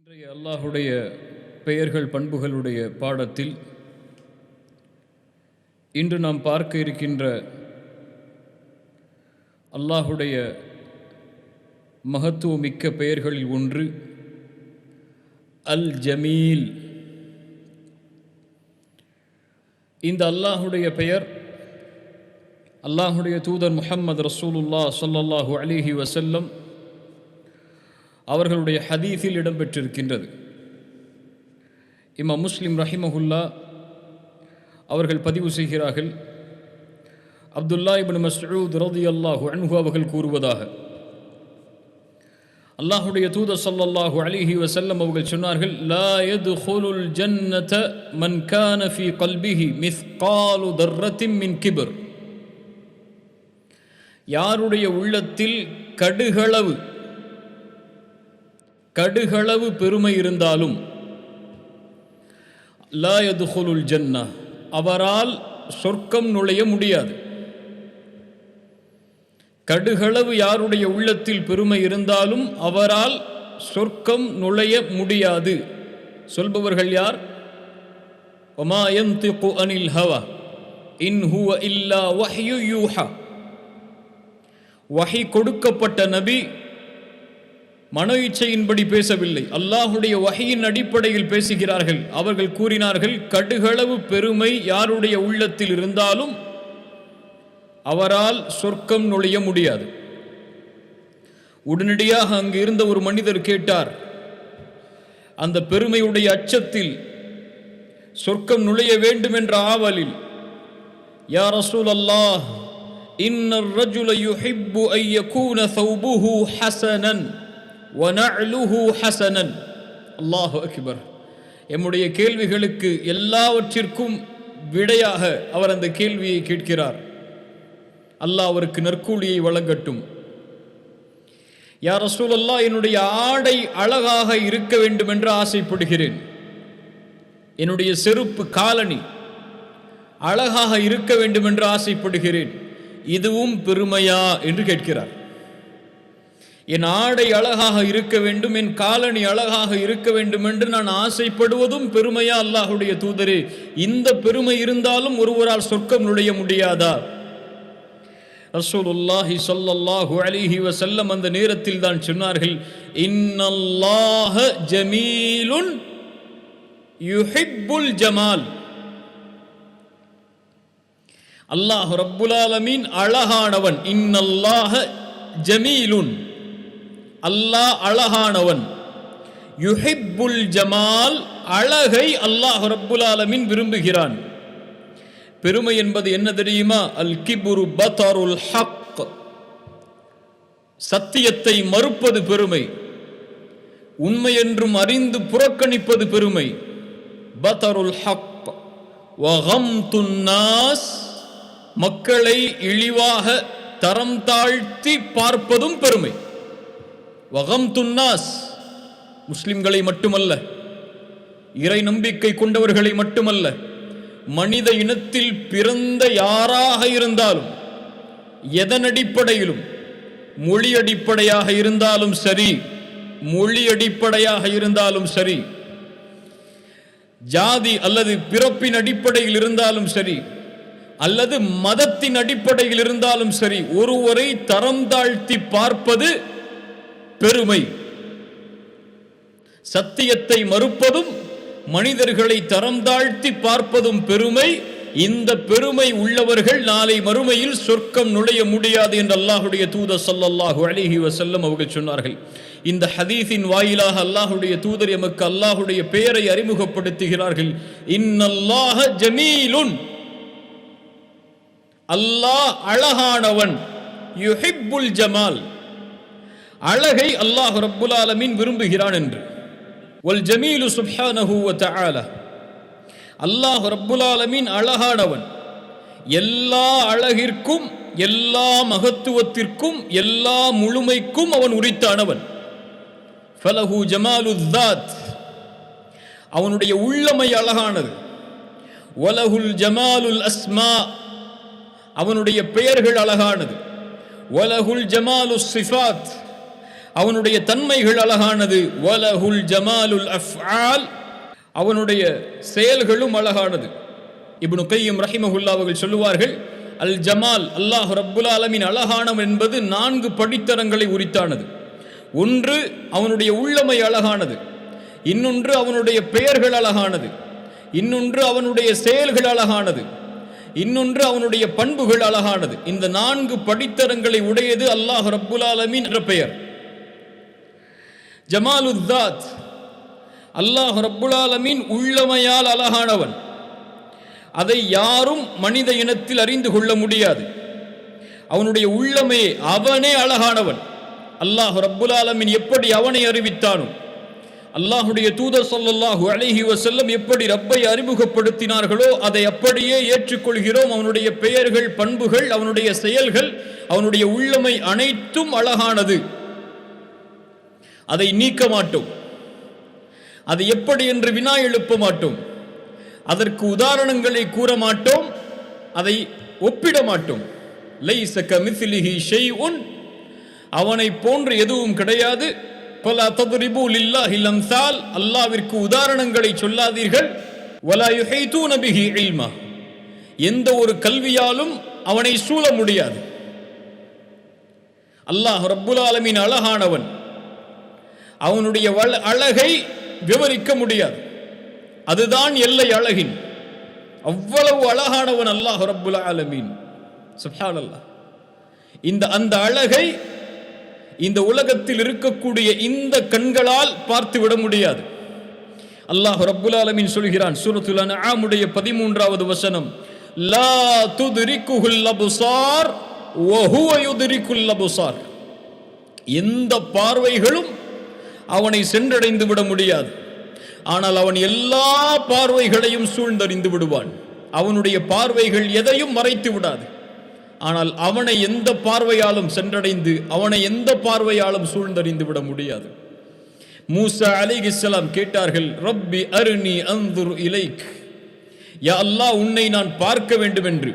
இன்றைய அல்லாஹுடைய பெயர்கள் பண்புகளுடைய பாடத்தில் இன்று நாம் பார்க்க இருக்கின்ற அல்லாஹுடைய மகத்துவமிக்க பெயர்களில் ஒன்று அல் ஜமீல். இந்த அல்லாஹுடைய பெயர் அல்லாஹுடைய தூதர் முஹம்மது ரசூலுல்லாஹ் ஸல்லல்லாஹு அலைஹி வஸல்லம் அவர்களுடைய ஹதீஸில் இடம்பெற்றிருக்கின்றது. இமாம் முஸ்லிம் ரஹிமஹுல்லா அவர்கள் பதிவு செய்கிறார்கள், அப்துல்லா இப்னு மஸ்ஊத் ரலியல்லாஹு அன்ஹு அவர்கள் கூறுவதாக, அல்லாஹுடைய தூதர் ஸல்லல்லாஹு அலைஹி வஸல்லம் அவர்கள் சொன்னார்கள், லா யத்குலுல் ஜன்னத மன் கான ஃபீ கல்பிஹி மிஸ்காலு தர்ரத்தின் மின் கிப்ர். யாருடைய உள்ளத்தில் கடுகளவு பெருமை இருந்தாலும் லா யத்குலுல் ஜன்னah, அவரால் சொர்க்கம் நுழைய முடியாது. கடுகளவு யாருடைய உள்ளத்தில் பெருமை இருந்தாலும் அவரால் சொர்க்கம் நுழைய முடியாது. சொல்பவர்கள் யார்? வமா யன்திகு அனில் ஹவா இன் ஹுவ இல்லா வஹ்யு யூஹா. வஹி கொடுக்கப்பட்ட நபி மன இச்சையின்படி பேசவில்லை, அல்லாஹுடைய வஹியின் அடிப்படையில் பேசுகிறார்கள். அவர்கள் கூறினார்கள், கடுகளவு பெருமை யாருடைய உள்ளத்தில் இருந்தாலும் அவரால் சொர்க்கம் நுழைய முடியாது. உடனடியாக அங்கு இருந்த ஒரு மனிதர் கேட்டார், அந்த பெருமையுடைய அச்சத்தில் சொர்க்கம் நுழைய வேண்டும் என்ற ஆவலில், யா ரசூலல்லாஹ், இன்னர் ரஜுல யுஹிப்பு அன் யகூன ஸௌபுஹு ஹஸனன் வ நஅலுஹு ஹஸனன். அல்லாஹு அக்பர். எம்முடைய கேள்விகளுக்கு எல்லாவற்றிற்கும் விடையாக அவர் அந்த கேள்வியை கேட்கிறார். அல்லாஹ் அவருக்கு நற்கூலியை வழங்கட்டும். யா ரசூலல்லாஹ், என்னுடைய ஆடை அழகாக இருக்க வேண்டும் என்று ஆசைப்படுகிறேன். என்னுடைய செருப்பு காலணி அழகாக இருக்க வேண்டும் என்று ஆசைப்படுகிறேன். இதுவும் பெருமையா என்று கேட்கிறார். என் ஆடை அழகாக இருக்க வேண்டும், என் காலணி அழகாக இருக்க வேண்டும் என்று நான் ஆசைப்படுவதும் பெருமையா அல்லாஹுடைய தூதரே? இந்த பெருமை இருந்தாலும் ஒருவரால் சொர்க்கம் நுழைய முடியாதா? ரசூலுல்லாஹி ஸல்லல்லாஹு அலைஹி வஸல்லம் அந்த நேரத்தில் தான் சொன்னார்கள், இன்னல்லாஹ ஜமீலுன் யுஹிப்புல் ஜமால். அல்லாஹ் ரப்புல் ஆலமீன் அழகானவன். இன்னல்லாஹ ஜமீலுன், அல்லாஹ் அழகானவன். யுஹிப்புல் ஜமால், அழகை அல்லாஹ் ரப்புல் ஆலமீன் விரும்புகிறான். பெருமை என்பது என்ன தெரியுமா? அல் கிப்ரு பதருல் ஹக், சத்தியத்தை மறுப்பது பெருமை. உண்மை என்றும் அறிந்து புறக்கணிப்பது பெருமை. பதருல் ஹக் வ கம்துன் நாஸ், மக்களை இழிவாக தரம் தாழ்த்தி பார்ப்பதும் பெருமை. வ கம்துன் நாஸ், முஸ்லிம்களை மட்டுமல்ல, இறை நம்பிக்கை கொண்டவர்களை மட்டுமல்ல, மனித இனத்தில் பிறந்த யாராக இருந்தாலும், எதன் அடிப்படையிலும், மொழி அடிப்படையாக இருந்தாலும் சரி, மொழி அடிப்படையாக இருந்தாலும் சரி, ஜாதி அல்லது பிறப்பின் அடிப்படையில் இருந்தாலும் சரி, அல்லது மதத்தின் அடிப்படையில் இருந்தாலும் சரி, ஒருவரை தரம் தாழ்த்தி பார்ப்பது பெருமை. சத்தியத்தை மறுப்பதும் மனிதர்களை தரம் தாழ்த்தி பார்ப்பதும் பெருமை. இந்த பெருமை உள்ளவர்கள் நாளை மறுமையில் சொர்க்கம் நுழைய முடியாது என்று அல்லாஹுடைய தூதர் ஸல்லல்லாஹு அலைஹி வஸல்லம் அவர்கள் சொன்னார்கள். இந்த ஹதீஸின் வாயிலாக அல்லாஹுடைய தூதர் எமக்கு அல்லாஹுடைய பெயரை அறிமுகப்படுத்துகிறார்கள். இன்னல்லாஹ ஜமீலுன், அல்லாஹ் அழகானவன். யுஹிப்புல் ஜமால், அழகை அல்லாஹ் ரப்புல் ஆலமீன் விரும்புகிறான் என்று. வல் ஜமீலு சுப்ஹானஹு வ தஆலா, அல்லாஹ் ரப்புல் ஆலமீன் அழகானவன். எல்லா அழகிற்கும், எல்லா மகத்துவத்திற்கும், எல்லா முழுமைக்கும் அவன் உரித்தானவன். ஃபலஹு ஜமாலுல் ஸாத், அவனுடைய உள்ளமை அழகானது. வலஹுல் ஜமாலுல் அஸ்மா, அவனுடைய பெயர்கள் அழகானது. வலஹுல் ஜமாலுஸ் சிஃபாத், அவனுடைய தன்மைகள் அழகானது. வலஹுல் ஜமாலுல் அஃஆல், அவனுடைய செயல்களும் அழகானது. இப்னு கையிம் ரஹிமஹுல்லாஹ் அவர்கள் சொல்லுவார்கள், அல் ஜமால், அல்லாஹ் ரப்புல் ஆலமீன் அழகானவன் என்பது 4 படித்தரங்களை உரித்தானது. ஒன்று அவனுடைய உள்ளமை அழகானது, இன்னொன்று அவனுடைய பெயர்கள் அழகானது, இன்னொன்று அவனுடைய செயல்கள் அழகானது, இன்னொன்று அவனுடைய பண்புகள் அழகானது. இந்த 4 படித்தரங்களை உடையது அல்லாஹ் ரப்புல் ஆலமீன் என்ற பெயர். ஜமாலுத்தாத், அல்லாஹ் ரப்புல் ஆலமீன் உள்ளமையால் அழகானவன். அதை யாரும் மனித இனத்தில் அறிந்து கொள்ள முடியாது. அவனுடைய உள்ளமே, அவனே அழகானவன். அல்லாஹ் ரப்புல் ஆலமீன் எப்படி அவனை அறிவித்தானோ, அல்லாஹுடைய தூதர் ஸல்லல்லாஹு அலைஹி வஸல்லம் எப்படி ரப்பை அறிமுகப்படுத்தினார்களோ அதை அப்படியே ஏற்றுக்கொள்கிறோம். அவனுடைய பெயர்கள், பண்புகள், அவனுடைய செயல்கள், அவனுடைய உள்ளமை அனைத்தும் அழகானது. அதை நீக்க மாட்டோம். அது எப்படி என்று வினா எழுப்ப மாட்டோம். அதற்கு உதாரணங்களை கூற மாட்டோம். அதை ஒப்பிட மாட்டோம். லைஸ கமிஸ்லிஹி ஷைஉன், அவனை போன்று எதுவும் கிடையாது. ஃபலா தத்ரிபு லில்லாஹில் அம்சால், அல்லாஹ்விற்கு உதாரணங்களை சொல்லாதீர்கள். வலா யுஹீதூன பிஹி இல்மா, எந்த ஒரு கல்வியாலும் அவனை சூழ முடியாது. அல்லாஹ் ரப்புல் ஆலமீன் அழகானவன். அவனுடைய அழகை விவரிக்க முடியாது. அதுதான் எல்லை அழகின். அவ்வளவு அழகானவன் அல்லாஹ் ரப்புல் ஆலமீன். சுப்ஹானல்லாஹ். அந்த அழகை இந்த உலகத்தில் இருக்கக்கூடிய இந்த கண்களால் பார்த்து விட முடியாது. அல்லாஹ் ரப்புல் ஆலமீன் சொல்கிறான் சூரத்துல் அன்ஆம் உடைய 13வது வசனம், லா துத்ரிகுல் அப்சார் வ ஹுவ யுத்ரிகுல் அப்சார், எந்த பார்வைகளும் அவனை சென்றடைந்து விட முடியாது. ஆனால் அவன் எல்லா பார்வைகளையும் சூழ்ந்தறிந்து விடுவான். அவனுடைய பார்வைகள் எதையும் மறைத்து விடாது. ஆனால் அவனை எந்த பார்வையாலும் சென்றடைந்து, அவனை எந்த பார்வையாலும் சூழ்ந்தறிந்து விட முடியாது. மூசா அலைஹிஸ்ஸலாம் கேட்டார்கள், ரப்பி அர்னி அன்துர் இலைக், யா அல்லாஹ் உன்னை நான் பார்க்க வேண்டும் என்று.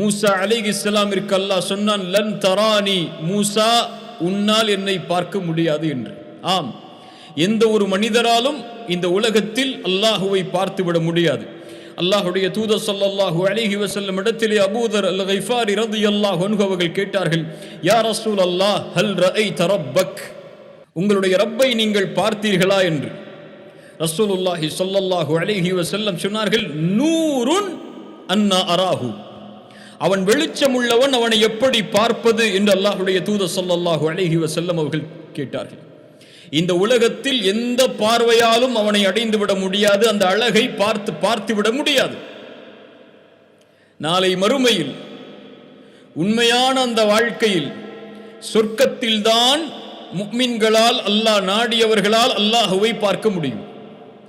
மூசா அலைஹிஸ்ஸலாமிற்கு அல்லாஹ் சொன்னான், லன் தரானி, மூசா உன்னால் என்னை பார்க்க முடியாது என்று. ஆம், எந்த ஒரு மனிதராலும் இந்த உலகத்தில் அல்லாஹுவை பார்த்து விட முடியாது. அல்லாஹுடைய தூதர் ஸல்லல்லாஹு அலைஹி வஸல்லம் இடத்திலே அபூதர் அல் கிஃபாரி ரலியல்லாஹு அன்ஹு அவர்கள் கேட்டார்கள், யா ரசூலல்லாஹ் ஹல் ரஅய்த ரப்பக், உங்களுடைய ரப்பை நீங்கள் பார்த்தீர்களா என்று. ரசூலுல்லாஹி ஸல்லல்லாஹு அலைஹி வஸல்லம் சொன்னார்கள், நூருன் அன்னா அராஹு, அவன் வெளிச்சம் உள்ளவன், அவனை எப்படி பார்ப்பது என்று அல்லாஹுடைய தூதர் ஸல்லல்லாஹு அலைஹி வஸல்லம் அவர்கள் கேட்டார்கள். இந்த உலகத்தில் எந்த பார்வையாலும் அவனை அடைந்து விட முடியாது. அந்த அழகை பார்த்து விட முடியாது. நாளை மறுமையில் உண்மையான அந்த வாழ்க்கையில் சொர்க்கத்தில்தான் முஃமின்களால், அல்லாஹ் நாடியவர்களால் அல்லாஹுவை பார்க்க முடியும்.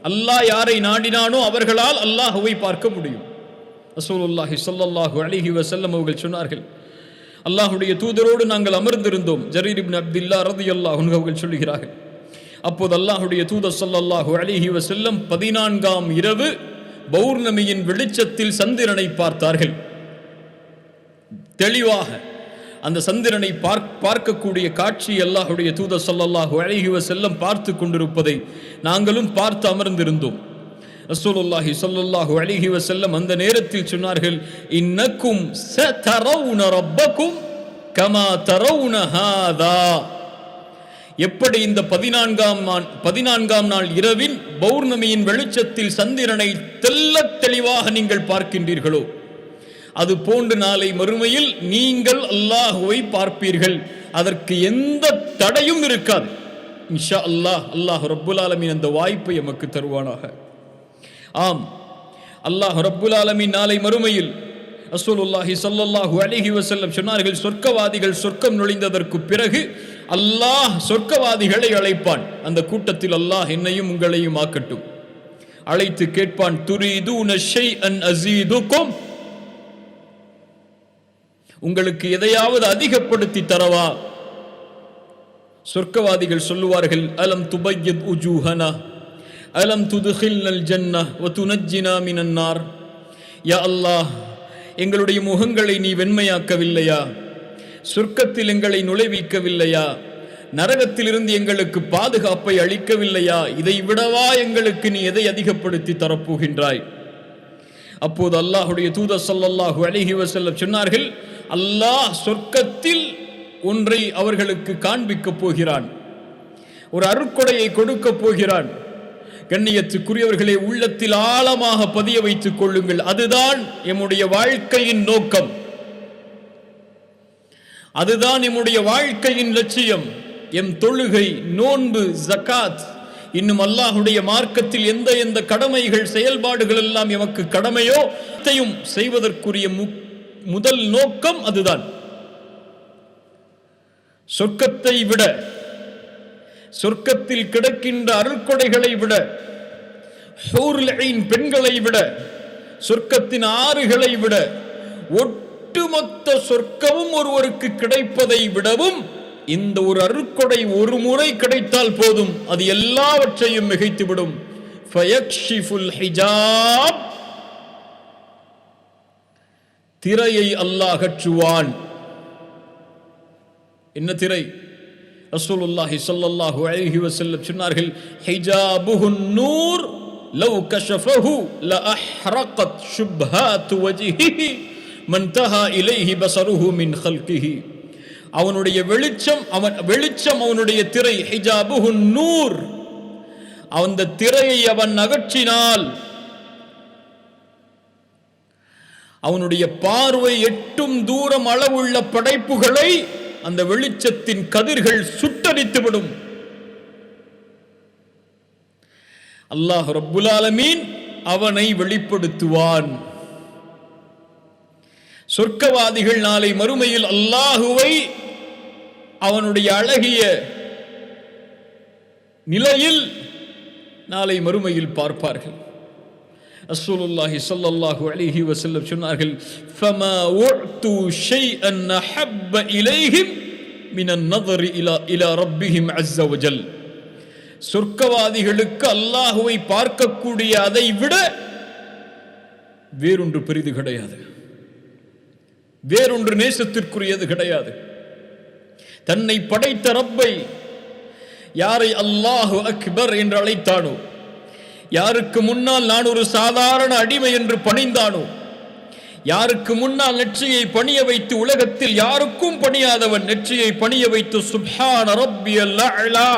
அல்லாஹ் யாரை நாடினானோ அவர்களால் அல்லாஹுவை பார்க்க முடியும். ரசூலுல்லாஹி ஸல்லல்லாஹு அலைஹி வஸல்லம் அவர்கள் சொன்னார்கள், அல்லாஹுடைய தூதரோடு நாங்கள் அமர்ந்திருந்தோம். ஜரீர் இப்னு அப்துல்லாஹ் ரலியல்லாஹு அன்ஹு அவர்கள் சொல்கிறார்கள், அப்போது அல்லாஹுடைய தூதர் ஸல்லல்லாஹு அலைஹி வஸல்லம் 14ஆம் இரவு பௌர்ணமியின் வெளிச்சத்தில் சந்திரனை பார்த்தார்கள். தெளிவாக அந்த சந்திரனை பார்க்கக்கூடிய காட்சி அல்லாஹுடைய தூதர் ஸல்லல்லாஹு அலைஹி வஸல்லம் பார்த்து கொண்டிருப்பதை நாங்களும் பார்த்து அமர்ந்திருந்தோம். ரசூலுல்லாஹி ஸல்லல்லாஹு அலைஹி வஸல்லம் அந்த நேரத்தில் சொன்னார்கள், இன்னக்கும் சதரவுன ரப்பக்கும் கமா தரவுன ஹாதா, எப்படி இந்த 14ஆம் நாள் இரவின் பௌர்ணமியின் வெளிச்சத்தில் சந்திரனை தெள்ளத் தெளிவாக நீங்கள் பார்க்கின்றீர்களோ, அது போன்று நாளை மறுமையில் நீங்கள் அல்லாஹுவை பார்ப்பீர்கள். அதற்கு எந்த தடையும் இருக்காது. இன்ஷா அல்லாஹ். அல்லாஹ் ரப்புல் ஆலமீன் அந்த வாய்ப்பை எமக்கு தருவானாக. ஆம், அல்லாஹ் ரப்புல் ஆலமீன் நாளை மறுமையில் ரசூலுல்லாஹி ஸல்லல்லாஹு அலைஹி வஸல்லம் சொன்னார்கள், சொர்க்கவாதிகள் சொர்க்கம் நுழைந்ததற்கு பிறகு அல்லாஹ் சொர்க்கவாதிகளை அழைப்பான். அந்த கூட்டத்தில் அல்லாஹ் என்னையும் உங்களையும் ஆக்கட்டும். அழைத்து கேட்பான், துரீதுன ஷைஅன் அஸீதுக்கும், உங்களுக்கு எதையாவது அதிகப்படுத்தி தரவா? சொர்க்கவாதிகள் சொல்லுவார்கள், அலம் துபய்யித் உஜூஹனா அலம் துத்கில்னல் ஜன்னஹ் வ துனஜ்ஜினா மினன் நார், யா அல்லாஹ் எங்களுடைய முகங்களை நீ வெண்மையாக்கவில்லையா? சொர்க்கத்தில் எங்களை நுழைவிக்கவில்லையா? நரகத்திலிருந்து எங்களுக்கு பாதுகாப்பை அளிக்கவில்லையா? இதை விடவா எங்களுக்கு நீ எதை அதிகப்படுத்தி தரப்போகின்றாய்? அப்போது அல்லாஹுடைய தூதர் ஸல்லல்லாஹு அலைஹி வஸல்லம் சொன்னார்கள், அல்லாஹ் சொர்க்கத்தில் ஒன்றை அவர்களுக்கு காண்பிக்கப் போகிறான், ஒரு அருட்கொடையை கொடுக்க போகிறான். கண்ணியத்துக்குரியவர்களே, உள்ளத்தில் ஆழமாக பதிய வைத்துக் கொள்ளுங்கள். அதுதான் எம்முடைய வாழ்க்கையின் நோக்கம், அதுதான் எம்முடைய வாழ்க்கையின் லட்சியம். எம் தொழுகை, நோன்பு, ஜகாத், இன்னும் அல்லாஹுடைய மார்க்கத்தில் எந்த எந்த கடமைகள் செயல்பாடுகள் எல்லாம் எமக்கு கடமையோ அதையும் செய்வதற்குரிய முதல் நோக்கம் அதுதான். சொர்க்கத்தை விட, சொர்க்கத்தில் கிடக்கின்ற அருள்கொடைகளை விட, ஹூருல் ஐன் பெண்களை விட, சொர்க்கத்தின் ஆறுகளை விட, ஒட்டுமொத்த சொர்க்கமும் ஒருவருக்கு கிடைப்பதை விடவும் இந்த ஒரு அருட்கொடை ஒரு முறை கிடைத்தால் போதும், அது எல்லாவற்றையும் மிகைத்துவிடும். ஃபயக்ஷிஃபுல் ஹிஜாப், திரையை அல்லாஹ் அகற்றுவான். என்ன திரை? ரசூலுல்லாஹி ஸல்லல்லாஹு அலைஹி வஸல்லம் சொன்னார்கள், ஹிஜாபுஹுன் நூர் லவ் கஷஃபஹு லஅஹ்ரகத் ஷுப்ஹாத் வஜ்ஹிஹி மன்தஹா இலைஹி பஸருஹு மின் ஹல்கிஹி. அவனுடைய வெளிச்சம் அவனுடைய திரை. ஹிஜாபுஹுன் நூர், அந்த திரையை அவன் அகற்றினால் அவனுடைய பார்வை எட்டும் தூரம் அளவுள்ள படைப்புகளை அந்த வெளிச்சத்தின் கதிர்கள் சுட்டரித்துவிடும். அல்லாஹ் ரப்புல் ஆலமீன் அவனை வெளிப்படுத்துவான். சொர்க்கவாதிகள் நாளை மறுமையில் அல்லாஹுவை அவனுடைய அழகிய நிலையில் நாளை மறுமையில் பார்ப்பார்கள். ரசூலுல்லாஹி ஸல்லல்லாஹு அலைஹி வஸல்லம் சொன்னார்கள், ஃபமா உஅது ஷைஅன் அஹப்ப இலைஹிம் மினன் நظر இலா ரப்பிஹிம் அஸ்ஸ வஜல். சொர்க்கவாதிகளுக்கு அல்லாஹுவை பார்க்கக்கூடிய அதை விட வேறொன்று பெரிது கிடையாது, வேறொன்று நேசத்திற்குரியது கிடையாது. தன்னை படைத்த ரப்பை யாரை அல்லாஹு அக்பர் என்று அழைத்தானோ, யாருக்கு முன்னால் நான் ஒரு சாதாரண அடிமை என்று பணிந்தானோ, யாருக்கு முன்னால் நெற்றியை பணிய வைத்து உலகத்தில் யாருக்கும் பணியாதவன் நெற்றியை பணிய வைத்து சுப்ஹான ரப்பியல் அலா,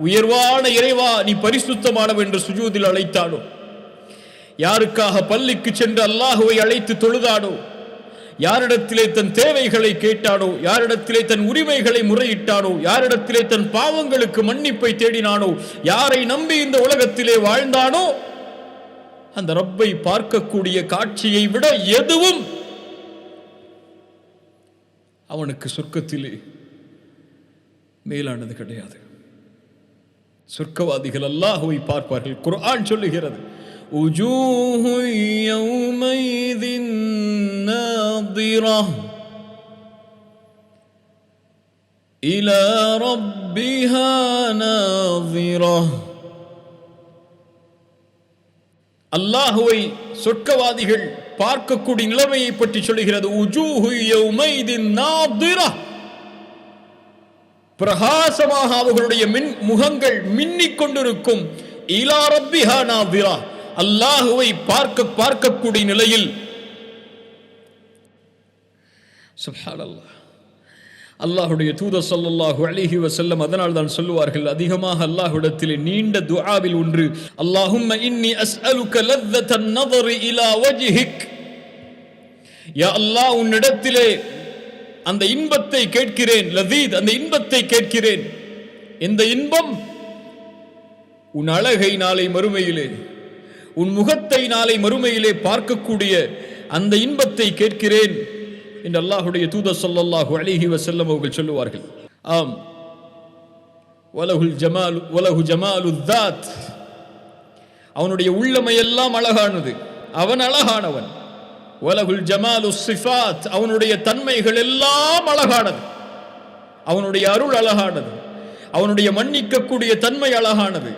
உயர்வான இறைவா நீ பரிசுத்தமானவன் என்று சுஜூதில் அழைத்தானோ, யாருக்காக பள்ளிக்கு சென்று அல்லாஹுவை அழைத்து தொழுதானோ, யாரிடத்திலே தன் தேவைகளை கேட்டானோ, யாரிடத்திலே தன் உரிமைகளை முறையிட்டானோ, யாரிடத்திலே தன் பாவங்களுக்கு மன்னிப்பை தேடினானோ, யாரை நம்பி இந்த உலகத்திலே வாழ்ந்தானோ, அந்த ரப்பை பார்க்கக்கூடிய காட்சியை விட எதுவும் அவனுக்கு சொர்க்கத்திலே மேலானது கிடையாது. சொர்க்கவாதிகள் அல்லாஹுவை பார்ப்பார்கள். குர்ஆன் சொல்லுகிறது, உஜூஹு யௌமைதின் நாதிரா இலா ரப்பிஹா நாதிரா. அல்லாஹுவை சொர்க்கவாதிகள் பார்க்கக்கூடிய நிலைமையை பற்றி சொல்லுகிறது. உஜூஹு யௌமைதின் நாதிரா, பிரகாசமாக அவர்களுடைய முகங்கள் மின்னிக் கொண்டிருக்கும். இலா ரப்பிஹா நாதிரா, அல்லாஹுவை பார்க்கக்கூடிய நிலையில். சுப்ஹானல்லாஹ். அல்லாஹுடைய தூதர் ஸல்லல்லாஹு அலைஹி வஸல்லம் அதனால் தான் சொல்லுவார்கள், அதிகமாக அல்லாஹ்விடத்திலே நீண்ட துஆவில் ஒன்று, அல்லாஹும்ம இன்னி அஸ்அலுக லzzatan நظر இலா வஜ்ஹிக். யா அல்லாஹ், உன்னிடத்திலே அந்த இன்பத்தை கேட்கிறேன், லதீத், அந்த இன்பத்தை கேட்கிறேன். இந்த இன்பம் உன் அழகை நாளை மறுமையிலே, உன் முகத்தை நாளை மறுமையிலே பார்க்கக்கூடிய அந்த இன்பத்தை கேட்கிறேன் என்று அல்லாஹுடைய தூதர் ஸல்லல்லாஹு அலைஹி வஸல்லம் அவர்கள் சொல்லுவார்கள். ஆம், வலஹு ஜமாலு ذات, அவனுடைய உள்ளமையெல்லாம் அழகானது, அவன் அழகானவன். வலஹுல் ஜமாலு ஸிஃபாத், அவனுடைய தன்மைகள் எல்லாம் அழகானது, அவனுடைய அருள் அழகானது, அவனுடைய மன்னிக்கக்கூடிய தன்மை அழகானது,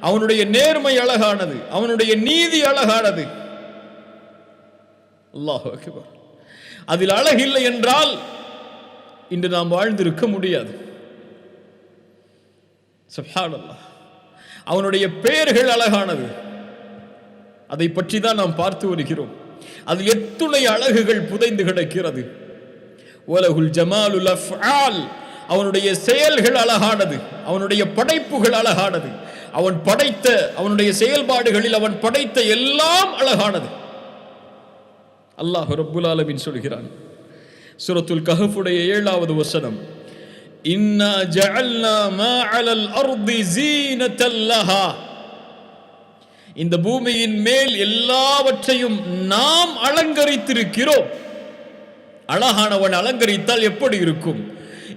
அவனுடைய நேர்மை அழகானது, அவனுடைய நீதி அழகானது. அல்லாஹு அக்பர். அதில் அழகில்லை என்றால் இன்று நாம் வாழ்ந்திருக்க முடியாது. சுப்ஹானல்லாஹ். அவனுடைய பெயர்கள் அழகானது. அதை பற்றி தான் நாம் பார்த்து வருகிறோம். அதில் எத்துணை அழகுகள் புதைந்து கிடக்கிறது. வலகுல் ஜமாலுல் அஃஆல், அவனுடைய செயல்கள் அழகானது, அவனுடைய படைப்புகள் அழகானது, அவன் படைத்த அவனுடைய செயல்பாடுகளில் அவன் படைத்த எல்லாம் அழகானது. அல்லாஹ் ரப்புல் ஆலமீன் சொல்கிறான் சூரத்துல் கஹ்ஃபுடைய 7வது வசனம், இன்னா ஜஅல்னா மா அலல் அர்தி ஸீனத்தல் லஹா, இந்த பூமியின் மேல் எல்லாவற்றையும் நாம் அலங்கரித்திருக்கிறோம். அழகானவன் அலங்கரித்தால் எப்படி இருக்கும்?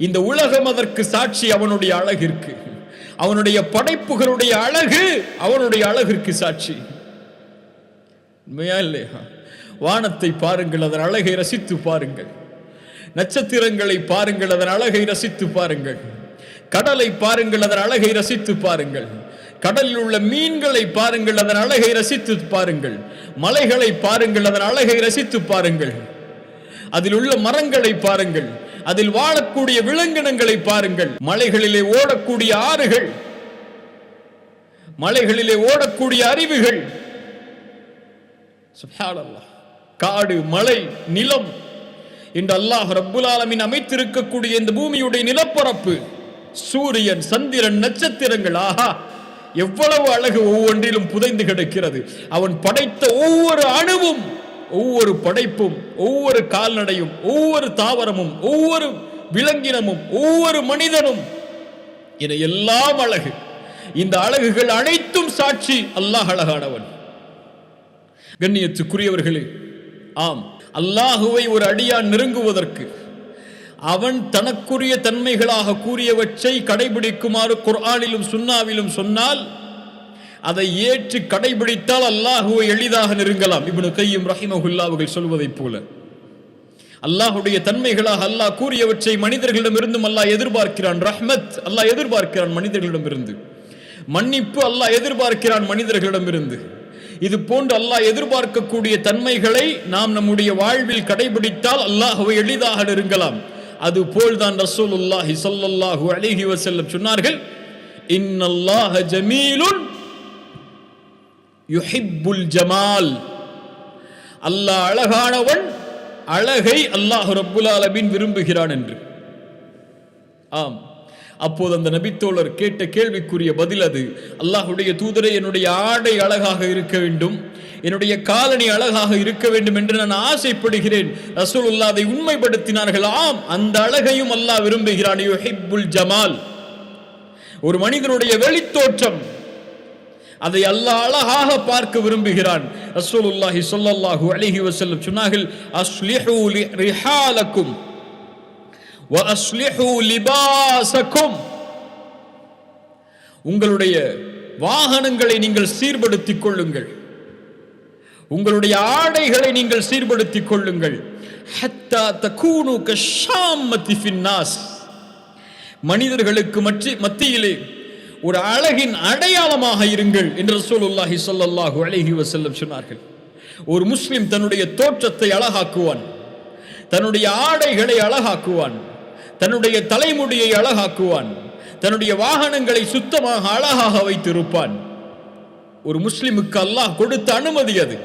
இந்த உலகம் அதற்கு சாட்சி. அவனுடைய அழகிற்கு, அவனுடைய படைப்புகளுடைய அழகு அவனுடைய அழகிற்கு சாட்சி. உண்மையா இல்லையா? வானத்தை பாருங்கள், அதன் அழகை ரசித்து பாருங்கள். நட்சத்திரங்களை பாருங்கள், அதன் அழகை ரசித்து பாருங்கள். கடலை பாருங்கள், அதன் அழகை ரசித்து பாருங்கள். கடலில் உள்ள மீன்களை பாருங்கள், அதன் அழகை ரசித்து பாருங்கள். மலைகளை பாருங்கள், அதன் அழகை ரசித்து பாருங்கள். அதில் உள்ள மரங்களை பாருங்கள், அதில் வாழக்கூடிய விலங்கினங்களை பாருங்கள். மலைகளிலே ஓடக்கூடிய ஆறுகள், மலைகளிலே ஓடக்கூடிய அருவிகள், சுப்ஹானல்லாஹ், காடு, மலை, நிலம் என்று அல்லாஹ் ரப்புல் ஆலமீன் அமைத்திருக்கக்கூடிய இந்த பூமியுடைய நிலப்பரப்பு, சூரியன், சந்திரன், நட்சத்திரங்கள், ஆஹா எவ்வளவு அழகு ஒவ்வொன்றிலும் புதைந்து கிடக்கிறது. அவன் படைத்த ஒவ்வொரு அணுவும், ஒவ்வொரு படைப்பும், ஒவ்வொரு கால்நடையும், ஒவ்வொரு தாவரமும், ஒவ்வொரு விலங்கினமும், ஒவ்வொரு மனிதனும் என எல்லாம் அழகு. இந்த அழகுகள் அனைத்தும் சாட்சி அல்லாஹ் அழகானவன். கண்ணியத்துக்குரியவர்களே, ஆம், அல்லாஹுவை ஒரு அடியான் நெருங்குவதற்கு அவன் தனக்குரிய தன்மைகளாக கூறியவற்றை கடைபிடிக்குமாறு குர்ஆனிலும் சுன்னாவிலும் சொன்னால், அதை ஏற்று கடைபிடித்தால் அல்லாஹுவை எளிதாக நெருங்கலாம். இப்னு கய்யிம் ரஹிமஹுல்லாஹ் அவர்கள் சொல்வதைப் போல, அல்லாஹுடைய தன்மைகளாக அல்லாஹ் கூறியவற்றை மனிதர்களிடமிருந்தும் அல்லாஹ் எதிர்பார்க்கிறான். ரஹ்மத் அல்லாஹ் எதிர்பார்க்கிறான் மனிதர்களிடமிருந்து, மன்னிப்பு அல்லாஹ் எதிர்பார்க்கிறான் மனிதர்களிடமிருந்து. இது போன்று அல்லாஹ் எதிர்பார்க்கக்கூடிய தன்மைகளை நாம் நம்முடைய வாழ்வில் கடைபிடித்தால் அல்லாஹுவை எளிதாக நெருங்கலாம். அது போல்தான் ரசூலுல்லாஹி ஸல்லல்லாஹு அலைஹி வஸல்லம் சொன்னார்கள், இன்னல்லாஹ ஜமீலுன் யுஹிப்புல் ஜமால், அல்லாஹ் அழகானவன், அழகை அல்லாஹ் ரப்புல் ஆலமீன் விரும்புகிறான் என்று. ஆம், அப்போது அந்த நபித்தோழர் கேட்ட கேள்விக்குரிய பதில் அது. அல்லாஹ்வுடைய தூதரே, என்னுடைய ஆடை அழகாக இருக்க வேண்டும், என்னுடைய காலணி அழகாக இருக்க வேண்டும் என்று நான் ஆசைப்படுகிறேன். ரசூலுல்லாஹ் அதை உண்மைப்படுத்தினார்கள். ஆம், அந்த அழகையும் அல்லாஹ் விரும்புகிறான். யுஹிப்புல் ஜமால், ஒரு மனிதனுடைய வெளித்தோற்றம், அதை அல்லாஹ் அழகாக பார்க்க விரும்புகிறான். ரசூலுல்லாஹி ஸல்லல்லாஹு அலைஹி வஸல்லம் சொன்னார்கள், அஸ்லிஹு ரிஹாலக்கும் வ அஸ்லிஹு லிபாசக்கும், உங்களுடைய வாகனங்களை நீங்கள் சீர்படுத்திக் கொள்ளுங்கள், உங்களுடைய ஆடைகளை நீங்கள் சீர்படுத்திக் கொள்ளுங்கள். ஹத்தா தகூனு கஷாம்மதி ஃபின்னாஸ், மனிதர்களுக்கு மத்தியிலே ஒரு அழகின் அடையாளமாக இருங்கள் என்று ரசூலுல்லாஹி ஸல்லல்லாஹு அலைஹி வஸல்லம் சொன்னார்கள். ஒரு முஸ்லிம் தன்னுடைய தோற்றத்தை அழகாக்குவான், தன்னுடைய ஆடைகளை அழகாக்குவான், தன்னுடைய தலைமுடியை அழகாக்குவான், தன்னுடைய வாகனங்களை சுத்தமாக அழகாக வைத்திருப்பான். ஒரு முஸ்லிமுக்கு அல்லாஹ் கொடுத்த அனுமதி அது,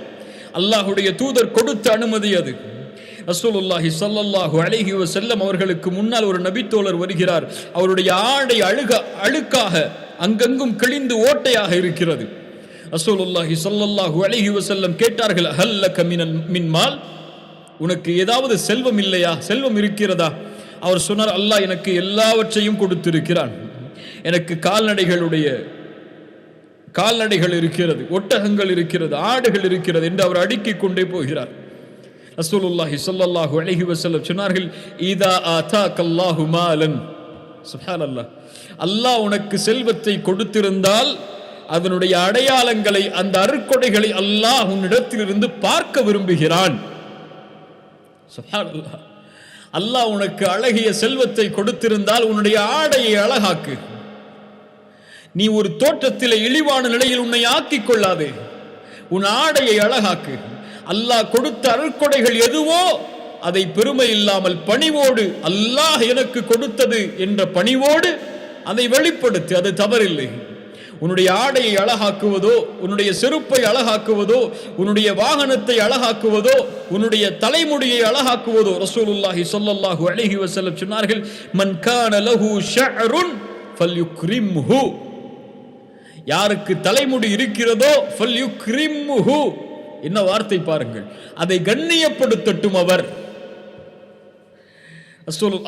அல்லாஹ்வுடைய தூதர் கொடுத்த அனுமதி அது. ரசூலுல்லாஹி ஸல்லல்லாஹு அலைஹி வஸல்லம் அவர்களுக்கு முன்னால் ஒரு நபித்தோழர் வருகிறார். அவருடைய ஆடை அழுக்காக அங்கங்கும் கிழிந்து ஓட்டையாக இருக்கிறது. ரசூலுல்லாஹி ஸல்லல்லாஹு அலைஹி வஸல்லம் கேட்டார்கள், ஹல்லக மின் மால், உனக்கு ஏதாவது செல்வம் இல்லையா, செல்வம் இருக்கிறதா? அவர் சொன்னார், அல்லாஹ் எனக்கு எல்லாவற்றையும் கொடுத்திருக்கிறான், எனக்கு கால்நடைகள் இருக்கிறது, ஒட்டகங்கள் இருக்கிறது, ஆடுகள் இருக்கிறது என்று அவர் அடுக்கிக் கொண்டே போகிறார். ரசூலுல்லாஹி ஸல்லல்லாஹு அலைஹி வஸல்லம் சொன்னார்கள், இதா ஆதாகல்லாஹு மாலன், சுப்ஹானல்லாஹ், அல்லாஹ் உனக்கு செல்வத்தை கொடுத்திருந்தால் அதனுடைய அடையாளங்களை, அந்த அருட்கொடைகளை அல்லாஹ் உன்னிடத்திலிருந்து பார்க்க விரும்புகிறான். சுப்ஹானல்லாஹ், அல்லாஹ் உனக்கு அழகிய செல்வத்தை கொடுத்திருந்தால் உன்னுடைய ஆடையை அழகாக்கு. நீ ஒரு தோற்றத்திலே இழிவான நிலையில் உன்னை ஆக்கிக் கொள்ளாதே, உன் ஆடையை அழகாக்கு. அல்லாஹ் கொடுத்த அருட்கொடைகள் எதுவோ அதை பெருமை இல்லாமல் பணிவோடு, அல்லாஹ் எனக்கு கொடுத்தது என்ற பணிவோடு அதை வெளிப்படுத்து, அது தவறில்லை. உன்னுடைய ஆடையை அழகாக்குவதோ, உன்னுடைய செருப்பை அழகாக்குவதோ, உன்னுடைய வாகனத்தை அழகாக்குவதோ, உன்னுடைய தலைமுடியை அழகாக்குவதோ, ரசூலுல்லாஹி ஸல்லல்லாஹு அலைஹி வஸல்லம் சொன்னார்கள், மன் கான லஹு ஷஅருன் ஃபல்யுக்ரிம்ஹு, யாருக்கு தலைமுடி இருக்கிறதோ ஃபல்யுக்ரிம்ஹு, என்ன வார்த்தை பாருங்கள், அதை கண்ணியப்படுத்தட்டும் அவர்.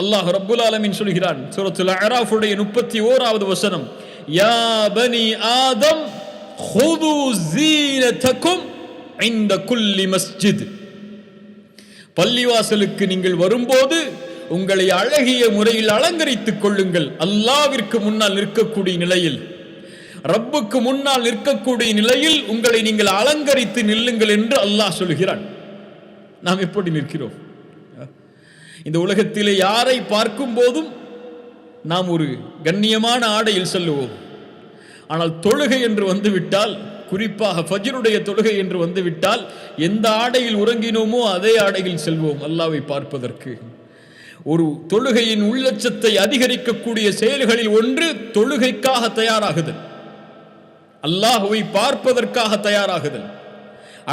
அல்லாஹ் ரப்புல் ஆலமீன் சொல்கிறான் சூரத்துல் அஅராஃப் உடைய 31வது வசனம், யா பனி ஆதம் ஹுது ஸீனதகும் இன்த குல்லி மஸ்ஜித், பள்ளிவாசலுக்கு நீங்கள் வரும்போது உங்களை அழகிய முறையில் அலங்கரித்துக் கொள்ளுங்கள். அல்லாஹ்விற்கு முன்னால் நிற்கக்கூடிய நிலையில், ரப்புக்கு முன்னால் நிற்கக்கூடிய நிலையில் உங்களை நீங்கள் அலங்கரித்து நில்லுங்கள் என்று அல்லாஹ் சொல்கிறான். நாம் எப்படி நிற்கிறோம்? இந்த உலகத்திலே யாரை பார்க்கும் போதும் நாம் ஒரு கண்ணியமான ஆடையில் செல்லுவோம். ஆனால் தொழுகை என்று வந்துவிட்டால், குறிப்பாக ஃபஜ்ருடைய தொழுகை என்று வந்துவிட்டால், எந்த ஆடையில் உறங்கினோமோ அதே ஆடையில் செல்வோம் அல்லாஹ்வை பார்ப்பதற்கு. ஒரு தொழுகையின் உள்ளட்சத்தை அதிகரிக்கக்கூடிய செயல்களில் ஒன்று தொழுகைக்காக தயாராகுதல், அல்லாஹ்வை பார்ப்பதற்காக தயாராகுதல்.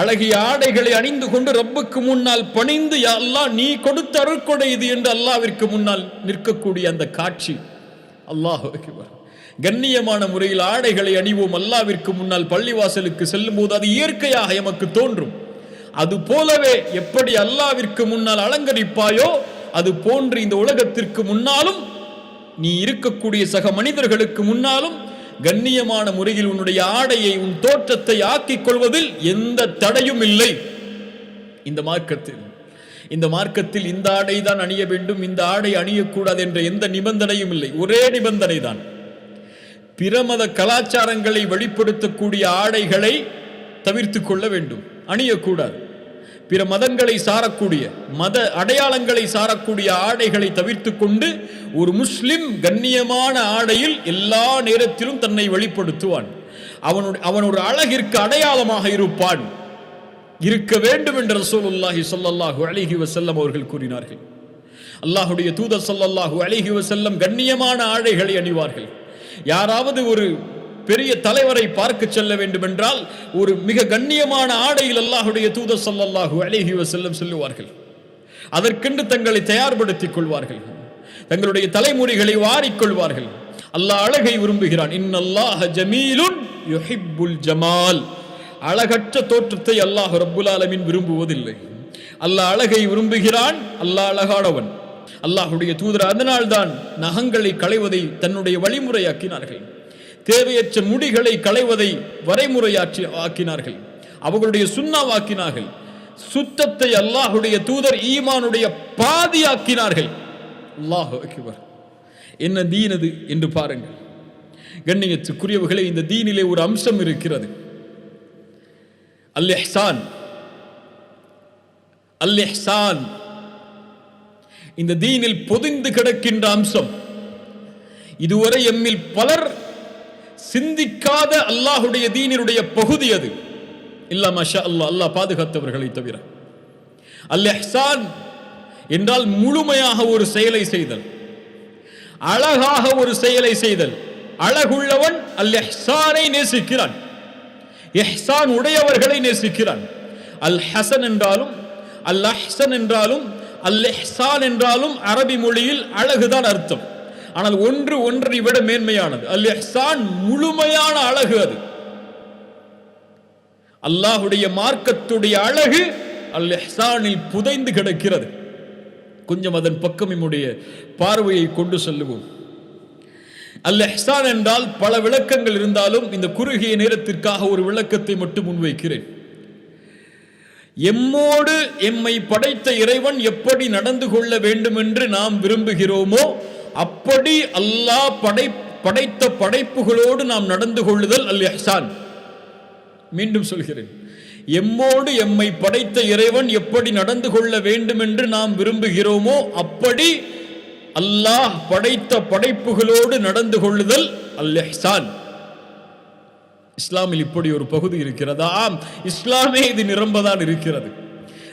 அழகிய ஆடைகளை அணிந்து கொண்டு ரப்புக்கு முன்னால் பணிந்து, யா அல்லாஹ் நீ கொடுத்த அருட்கொடை இது என்று அல்லாஹ்விற்கு முன்னால் நிற்கக்கூடிய அந்த காட்சி, அல்லாஹ் அக்பர். கண்ணியமான முறையில் ஆடைகளை அணிவோம். அல்லாஹ்விற்கு முன்னால் பள்ளிவாசலுக்கு செல்லும் போது அது இயற்கையாக எமக்கு தோன்றும். அது போலவே எப்படி அல்லாஹ்விற்கு முன்னால் அலங்கரிப்பாயோ அது போன்று இந்த உலகத்திற்கு முன்னாலும், நீ இருக்கக்கூடிய சக மனிதர்களுக்கு முன்னாலும் கண்ணியமான முறையில் உன்னுடைய ஆடையை, உன் தோற்றத்தை ஆக்கிக் கொள்வதில் எந்த தடையும் இல்லை. இந்த மார்க்கத்தில் இந்த ஆடை தான் அணிய வேண்டும், இந்த ஆடை அணியக்கூடாது என்ற எந்த நிபந்தனையும் இல்லை. ஒரே நிபந்தனை தான், பிரமத கலாச்சாரங்களை வெளிப்படுத்தக்கூடிய ஆடைகளை தவிர்த்து கொள்ள வேண்டும், அணியக்கூடாது. பிற மதங்களை சாரக்கூடிய, மத அடையாளங்களை சாரக்கூடிய ஆடைகளை தவிர்த்து கொண்டு ஒரு முஸ்லிம் கண்ணியமான ஆடையில் எல்லா நேரத்திலும் தன்னை வெளிப்படுத்துவான். அவன் ஒரு அழகிற்கு அடையாளமாக இருப்பான், இருக்க வேண்டும் என்று ரசூலுல்லாஹி ஸல்லல்லாஹு அலைஹி வஸல்லம் அவர்கள் கூறினார்கள். அல்லாஹ்வுடைய தூதர் ஸல்லல்லாஹு அலைஹி வஸல்லம் கண்ணியமான ஆடைகளை அணிவார்கள். யாராவது ஒரு பெரிய தலைவரை பார்க்க செல்ல வேண்டும் என்றால் ஒரு மிக கண்ணியமான ஆடையில் அல்லாஹ்வுடைய தூதர் ஸல்லல்லாஹு அலைஹி வஸல்லம் செல்லுவார்கள். அதற்கென்று தங்களை தயார்படுத்திக் கொள்வார்கள், தங்களுடைய தலைமுறைகளை வாரிக்கொள்வார்கள். அல்லாஹ் அழகை விரும்புகிறான். இன்னல்லாஹ ஜமீலுன் யுஹிப்புல் ஜமால், அழகற்ற தோற்றத்தை அல்லாஹ் ரப்புல் ஆலமீன் விரும்புவதில்லை. அல்லாஹ் அழகை விரும்புகிறான், அல்லாஹ் அழகானவன். அல்லாஹ்வுடைய தூதர் அதனால்தான் நகங்களை களைவதை தன்னுடைய வழிமுறையாக்கினார்கள், தேவையற்ற முடிகளை களைவதை வரைமுறையாக்கினார்கள், அவர்களுடைய சுன்னாவாக்கினார்கள். சுத்தத்தை அல்லாஹ்வுடைய தூதர் ஈமானுடைய பாதியாக்கினார்கள். அல்லாஹு அக்பர். என்ன தீன் அது என்று பாருங்கள். கண்ணியத்துக்குரியவர்களே, இந்த தீனிலே ஒரு அம்சம் இருக்கிறது, அல் இஹ்சான். அல் இஹ்சான் இந்த தீனில் பொதிந்து கிடக்கின்ற அம்சம். இதுவரை எம்மில் பலர் சிந்திக்காத அல்லாஹ்வுடைய தீனினுடைய பகுதி அது. இல்லா மாஷா அல்லாஹ், அல்லாஹ் பாதுகாத்தவர்களை தவிர. அல் இஹ்சான் என்றால் முழுமையாக ஒரு செயலை செய்தல், அழகாக ஒரு செயலை செய்தல். அழகுள்ளவன் அல் இஹ்சானை நேசிக்கிறான், இஹ்சான் உடையவர்களை நேசிக்கிறான். அல் ஹசன் என்றாலும் அல் அஹ்சன் என்றாலும் அல் இஹ்சான் என்றாலும் அரபி மொழியில் அழகுதான் அர்த்தம். ஆனால் ஒன்று ஒன்றை விட மேன்மையானது. அல் இஹ்சான் முழுமையான அழகு. அது அல்லாஹ்வுடைய மார்க்கத்துடைய அழகு அல் இஹ்சானில் புதைந்து கிடக்கிறது. கொஞ்சம் அதன் பக்கம் நம்முடைய பார்வையை கொண்டு செல்லுவோம். அல் இஹ்சான் என்றால் பல விளக்கங்கள் இருந்தாலும் இந்த குறுகிய நேரத்திற்காக ஒரு விளக்கத்தை மட்டும் முன்வைக்கிறேன். எம்மோடு எம்மை படைத்த இறைவன் எப்படி நடந்து கொள்ள வேண்டும் என்று நாம் விரும்புகிறோமோ அப்படி அல்லாஹ் படைத்த படைப்புகளோடு நாம் நடந்து கொள்ளுதல் அல் இஹ்சான். மீண்டும் சொல்கிறேன், எம்மோடு எம்மை படைத்த இறைவன் எப்படி நடந்து கொள்ள வேண்டும் என்று நாம் விரும்புகிறோமோ அப்படி அல்லாஹ் படைத்த படைப்புகளோடு நடந்து கொள்ளுதல் அல் இஹ்சான். இஸ்லாமில் இப்படி ஒரு பகுதி இருக்கிறதா? இஸ்லாமே இது நிரம்பதான் இருக்கிறது.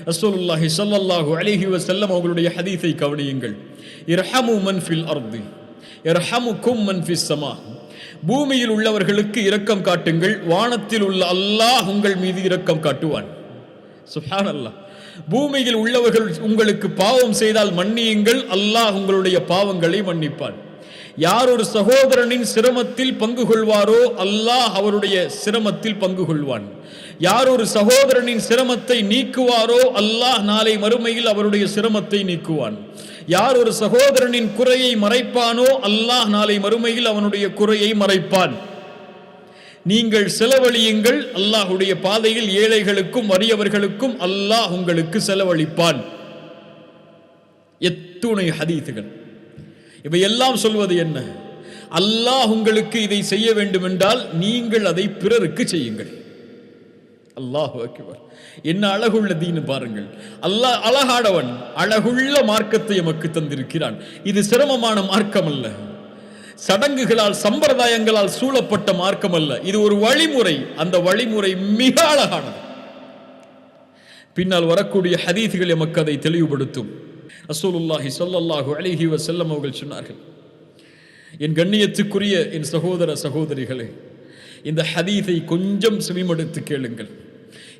ரசூலுல்லாஹி ஸல்லல்லாஹு அலைஹி வஸல்லம் அவர்களுடைய ஹதீஸை கவனியுங்கள். இர்ஹமு மன் ஃபில் அர்தி, யர்ஹமுக்கும் மன் ஃபிஸ் ஸமா, பூமியில் உள்ளவர்களுக்கு இரக்கம் காட்டுங்கள், வானத்தில் உள்ள அல்லாஹ் உங்கள் மீது இரக்கம் காட்டுவான். சுப்ஹானல்லாஹ். பூமியில் உள்ளவர்கள் உங்களுக்கு பாவம் செய்தால் மன்னியுங்கள், அல்லாஹ் உங்களுடைய பாவங்களை மன்னிப்பான். யார் ஒரு சகோதரனின் சிரமத்தில் பங்கு கொள்வாரோ அல்லாஹ் அவருடைய சிரமத்தில் பங்கு கொள்வான். யார் ஒரு சகோதரனின் சிரமத்தை நீக்குவாரோ அல்லாஹ் நாளை மறுமையில் அவருடைய சிரமத்தை நீக்குவான். யார் ஒரு சகோதரனின் குறையை மறைப்பானோ அல்லாஹ் நாளை மறுமையில் அவனுடைய குறையை மறைப்பான். நீங்கள் செலவழியுங்கள், அல்லாஹுடைய பாதையில் ஏழைகளுக்கும் வறியவர்களுக்கும் அல்லாஹ் உங்களுக்கு செலவழிப்பான். எத்துணை ஹதீசுகள். இவையெல்லாம் சொல்வது என்ன? அல்லாஹ் உங்களுக்கு இதை செய்ய வேண்டும் என்றால் நீங்கள் அதை பிறருக்கு செய்யுங்கள். அல்லாஹு அக்பர். என்ன அழகுள்ள தீன் பாருங்கள். அல்லாஹ் அழகாடவன், அழகுள்ள மார்க்கத்தை எமக்கு தந்திருக்கிறான். இது சிரமமான மார்க்கம் அல்ல, சடங்குகளால் சம்பிரதாயங்களால் சூழப்பட்ட மார்க்கம் அல்ல. இது ஒரு வழிமுறை. அந்த வழிமுறை மிக அழகானது. பின்னால் வரக்கூடிய ஹதீஸ்கள் எமக்கு அதை தெளிவுபடுத்தும். ரசூலுல்லாஹி ஸல்லல்லாஹு அலைஹி வஸல்லம் அவர்கள் சொன்னார்கள், என் கண்ணியத்துக்குரிய என் சகோதர சகோதரிகளே, இந்த ஹதீஸை கொஞ்சம் செவிமடுத்து கேளுங்கள்.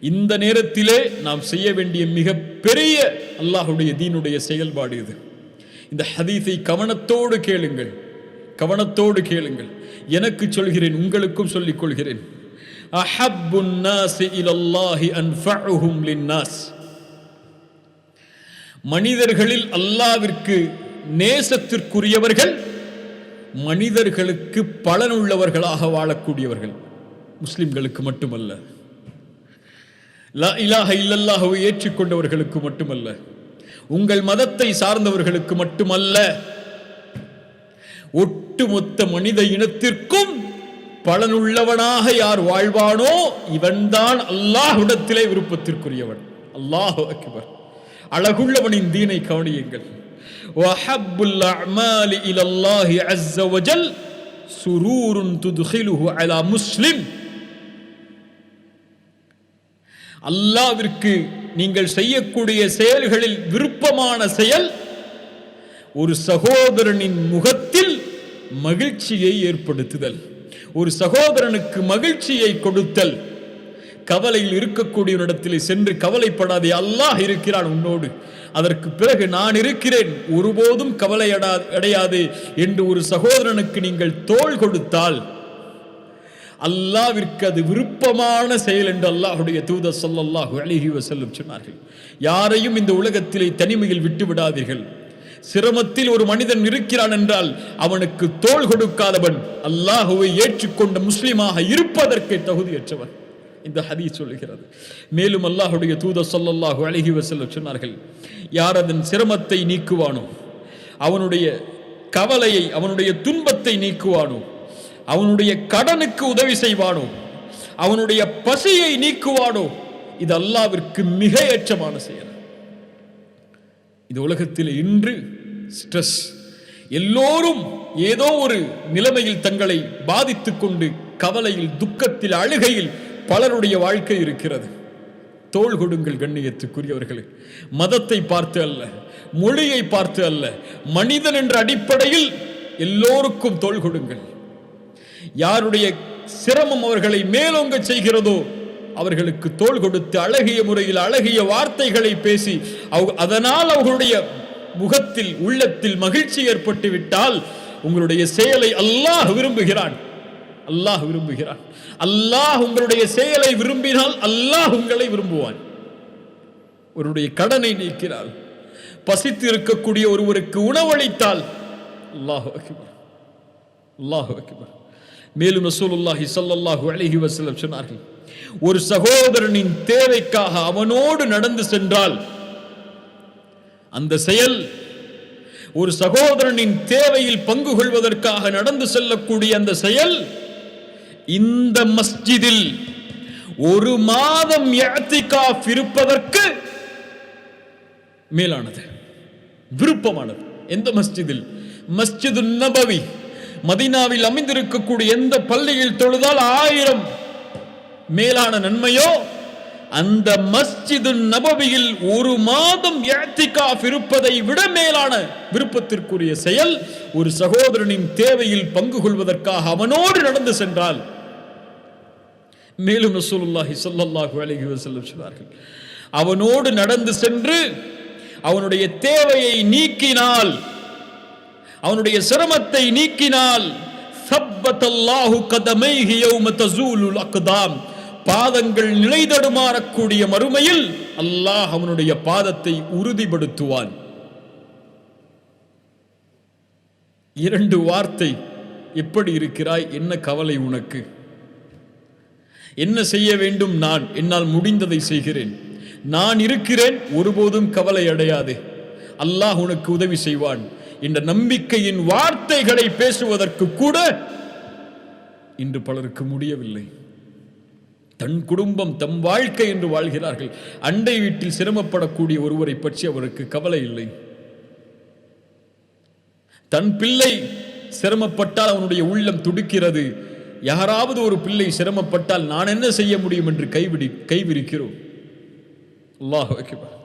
இந்த நேரத்திலே நாம் செய்ய வேண்டிய மிக பெரிய அல்லாஹுடைய தீனுடைய செயல்பாடு இது. இந்த ஹதீஸை கவனத்தோடு கேளுங்கள், கவனத்தோடு கேளுங்கள். எனக்கு சொல்கிறேன், உங்களுக்கும் சொல்லிக் கொள்கிறேன். அஹப்புன் நாஸி இலல்லாஹி அன்ஃபஉஹும் லின்னாஸ். மனிதர்களில் அல்லாஹ்விற்கு நேசத்திற்குரியவர்கள் மனிதர்களுக்கு பலனுள்ளவர்களாக வாழக்கூடியவர்கள். முஸ்லிம்களுக்கு மட்டுமல்ல, லா இலாஹ இல்லல்லாஹுவை ஏற்றுக்கொண்டவர்களுக்கு மட்டுமல்ல, உங்கள் மதத்தை சார்ந்தவர்களுக்கு மட்டுமல்ல, ஒட்டுமொத்த மனித இனத்திற்கும் பலனுள்ளவனாக யார் வாழ்வானோ இவன்தான் அல்லாஹ்விடத்திலே விருப்பத்திற்குரியவன். அல்லாஹு அக்பர். அழகுள்ளவனின் தீனை கவனியுங்கள். வஹப்புல் அஅமாலி இலல்லாஹி அஸ்ஸ வஜல் சுரூருன் துத்கிலுஹு அலா முஸ்லிம். அல்லாஹ்விற்கு நீங்கள் செய்யக்கூடிய செயல்களில் விருப்பமான செயல் ஒரு சகோதரனின் முகத்தில் மகிழ்ச்சியை ஏற்படுத்துதல், ஒரு சகோதரனுக்கு மகிழ்ச்சியை கொடுத்தல். கவலையில் இருக்கக்கூடியவனிடத்திலே சென்று கவலைப்படாதே, அல்லாஹ் இருக்கிறான் உன்னோடு, அதற்கு பிறகு நான் இருக்கிறேன், ஒருபோதும் கவலை அடையாது என்று ஒரு சகோதரனுக்கு நீங்கள் தோள் கொடுத்தால் அல்லாஹ்விற்கு அது விருப்பமான செயல் என்று அல்லாஹ்வுடைய தூதர் ஸல்லல்லாஹு அலைஹி வஸல்லம் சொன்னார்கள். யாரையும் இந்த உலகத்திலே தனிமையில் விட்டு விடாதீர்கள். சிரமத்தில் ஒரு மனிதன் இருக்கிறான் என்றால் அவனுக்கு தோள் கொடுக்காதவன் அல்லாஹ்வை ஏற்றுக்கொண்ட முஸ்லிமாக இருப்பதற்கு தகுதியற்றவன். இந்த ஹதீஸ் சொல்லுகிறது. மேலும் அல்லாஹ்வுடைய தூதர் ஸல்லல்லாஹு அலைஹி வஸல்லம் சொன்னார்கள், யார் அதன் சிரமத்தை நீக்குவானோ, அவனுடைய கவலையை, அவனுடைய துன்பத்தை நீக்குவானோ, அவனுடைய கடனுக்கு உதவி செய்வானோ, அவனுடைய பசியை நீக்குவானோ, இது அல்லாஹ்விற்கு மிக ஏற்றமான செயல். இந்த உலகத்தில் இன்று ஸ்ட்ரெஸ், எல்லோரும் ஏதோ ஒரு நிலைமையில் தங்களை பாதித்துக் கொண்டு கவலையில், துக்கத்தில், அழுகையில் பலருடைய வாழ்க்கை இருக்கிறது. தோள் கொடுங்கள் கண்ணியத்துக்குரியவர்களே. மதத்தை பார்த்து அல்ல, மொழியை பார்த்து அல்ல, மனிதன் என்ற அடிப்படையில் எல்லோருக்கும் தோள் கொடுங்கள். யாருடைய சிரமம் அவர்களை மேலோங்க செய்கிறதோ அவர்களுக்கு தோள் கொடுத்து அழகிய முறையில் அழகிய வார்த்தைகளை பேசி அதனால் அவர்களுடைய முகத்தில், உள்ளத்தில் மகிழ்ச்சி ஏற்பட்டு விட்டால் உங்களுடைய செயலை அல்லாஹ் விரும்புகிறான். அல்லாஹ் விரும்புகிறான். அல்லாஹ் உங்களுடைய செயலை விரும்பினால் அல்லாஹ் உங்களை விரும்புவான். ஒருவருடைய கடனை நீக்கிறார், பசித்து இருக்கக்கூடிய ஒருவருக்கு உணவளித்தால் அல்லாஹு அக்பர், அல்லாஹு அக்பர். மேலும் ரசூலுல்லாஹி ஸல்லல்லாஹு அலைஹி வஸல்லம் சொன்னார்கள், ஒரு சகோதரனின் தேவைக்காக அவனோடு நடந்து சென்றால் அந்த செயல், ஒரு சகோதரனின் தேவையில் பங்கு கொள்வதற்காக நடந்து செல்லக்கூடிய அந்த செயல் இந்த மஸ்ஜிதில் ஒரு மாதம் இஅ்திகாஃப் இருப்பதற்கு மேலானது, விருப்பமானது. எந்த மஸ்ஜிதில்? மஸ்ஜிது நபவி, மதீனாவில் அமைந்திருக்கக்கூடிய எந்த பள்ளியில் தொழுதால் 1000 மேலான நன்மையோ அந்த மஸ்ஜிது நபவியில் ஒரு மாதம் இஅ்திகாஃப் இருப்பதை விட மேலான விருப்பத்திற்குரிய செயல் ஒரு சகோதரனின் தேவையில் பங்கு கொள்வதற்காக அவனோடு நடந்து சென்றால், மேலும் ரசூலுல்லாஹி ஸல்லல்லாஹு அலைஹி வஸல்லம் சொன்னார்கள், அவனோடு நடந்து சென்று அவனுடைய தேவையை நீக்கினால், அவனுடைய சிரமத்தை நீக்கினால், ஸப்பத்தல்லாஹு கதமைஹி யௌம தஸூலுல் அக்தாம், பாதங்கள் நிலைதடுமாறக்கூடிய மறுமையில் அல்லாஹ் அவனுடைய பாதத்தை உறுதிப்படுத்துவான். இரண்டு வார்த்தை, எப்படி இருக்கிறாய், என்ன கவலை உனக்கு, என்ன செய்ய வேண்டும், நான் என்னால் முடிந்ததை செய்கிறேன், நான் இருக்கிறேன், ஒருபோதும் கவலை அடையாதே, அல்லாஹ் உனக்கு உதவி செய்வான் என்ற நம்பிக்கையின் வார்த்தைகளை பேசுவதற்கு கூட இன்று பலருக்கு முடியவில்லை. தன் குடும்பம் தம் வாழ்க்கை என்று வாழ்கிறார்கள். அண்டை வீட்டில் சிரமப்படக்கூடிய ஒருவரை பற்றி அவருக்கு கவலை இல்லை. தன் பிள்ளை சிரமப்பட்டால் அவனுடைய உள்ளம் துடிக்கிறது. யாராவது ஒரு பிள்ளை சிரமப்பட்டால் நான் என்ன செய்ய முடியும் என்று கைவிரிக்கிறோம். அல்லாஹு அக்பர்.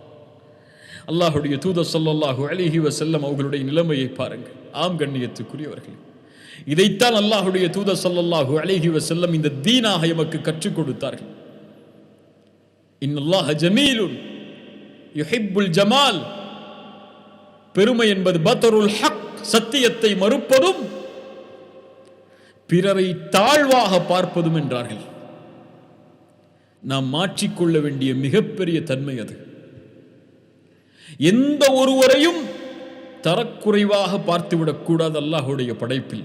அல்லாஹுடைய தூதர் ஸல்லல்லாஹு அலைஹி வஸல்லம் அவர்களுடைய நிலைமையை பாருங்கள். ஆம் கண்ணியத்துக்குரியவர்கள், இதைத்தான் அல்லாஹுடைய தூதர் ஸல்லல்லாஹு அலைஹி வஸல்லம் இந்த தீனாக எமக்கு கற்றுக் கொடுத்தார்கள். இன்னல்லாஹ ஜமீலுன் யுஹிப்புல் ஜமால். பெருமை என்பது பத்ருல் ஹக், சத்தியத்தை மறுப்பதும் பிறரை தாழ்வாக பார்ப்பதும் என்றார்கள். நாம் மாற்றிக்கொள்ள வேண்டிய மிகப்பெரிய தன்மை அது. எந்த ஒருவரையும் தரக்குறைவாக பார்த்துவிடக் கூடாது. அல்லாஹுடைய படைப்பில்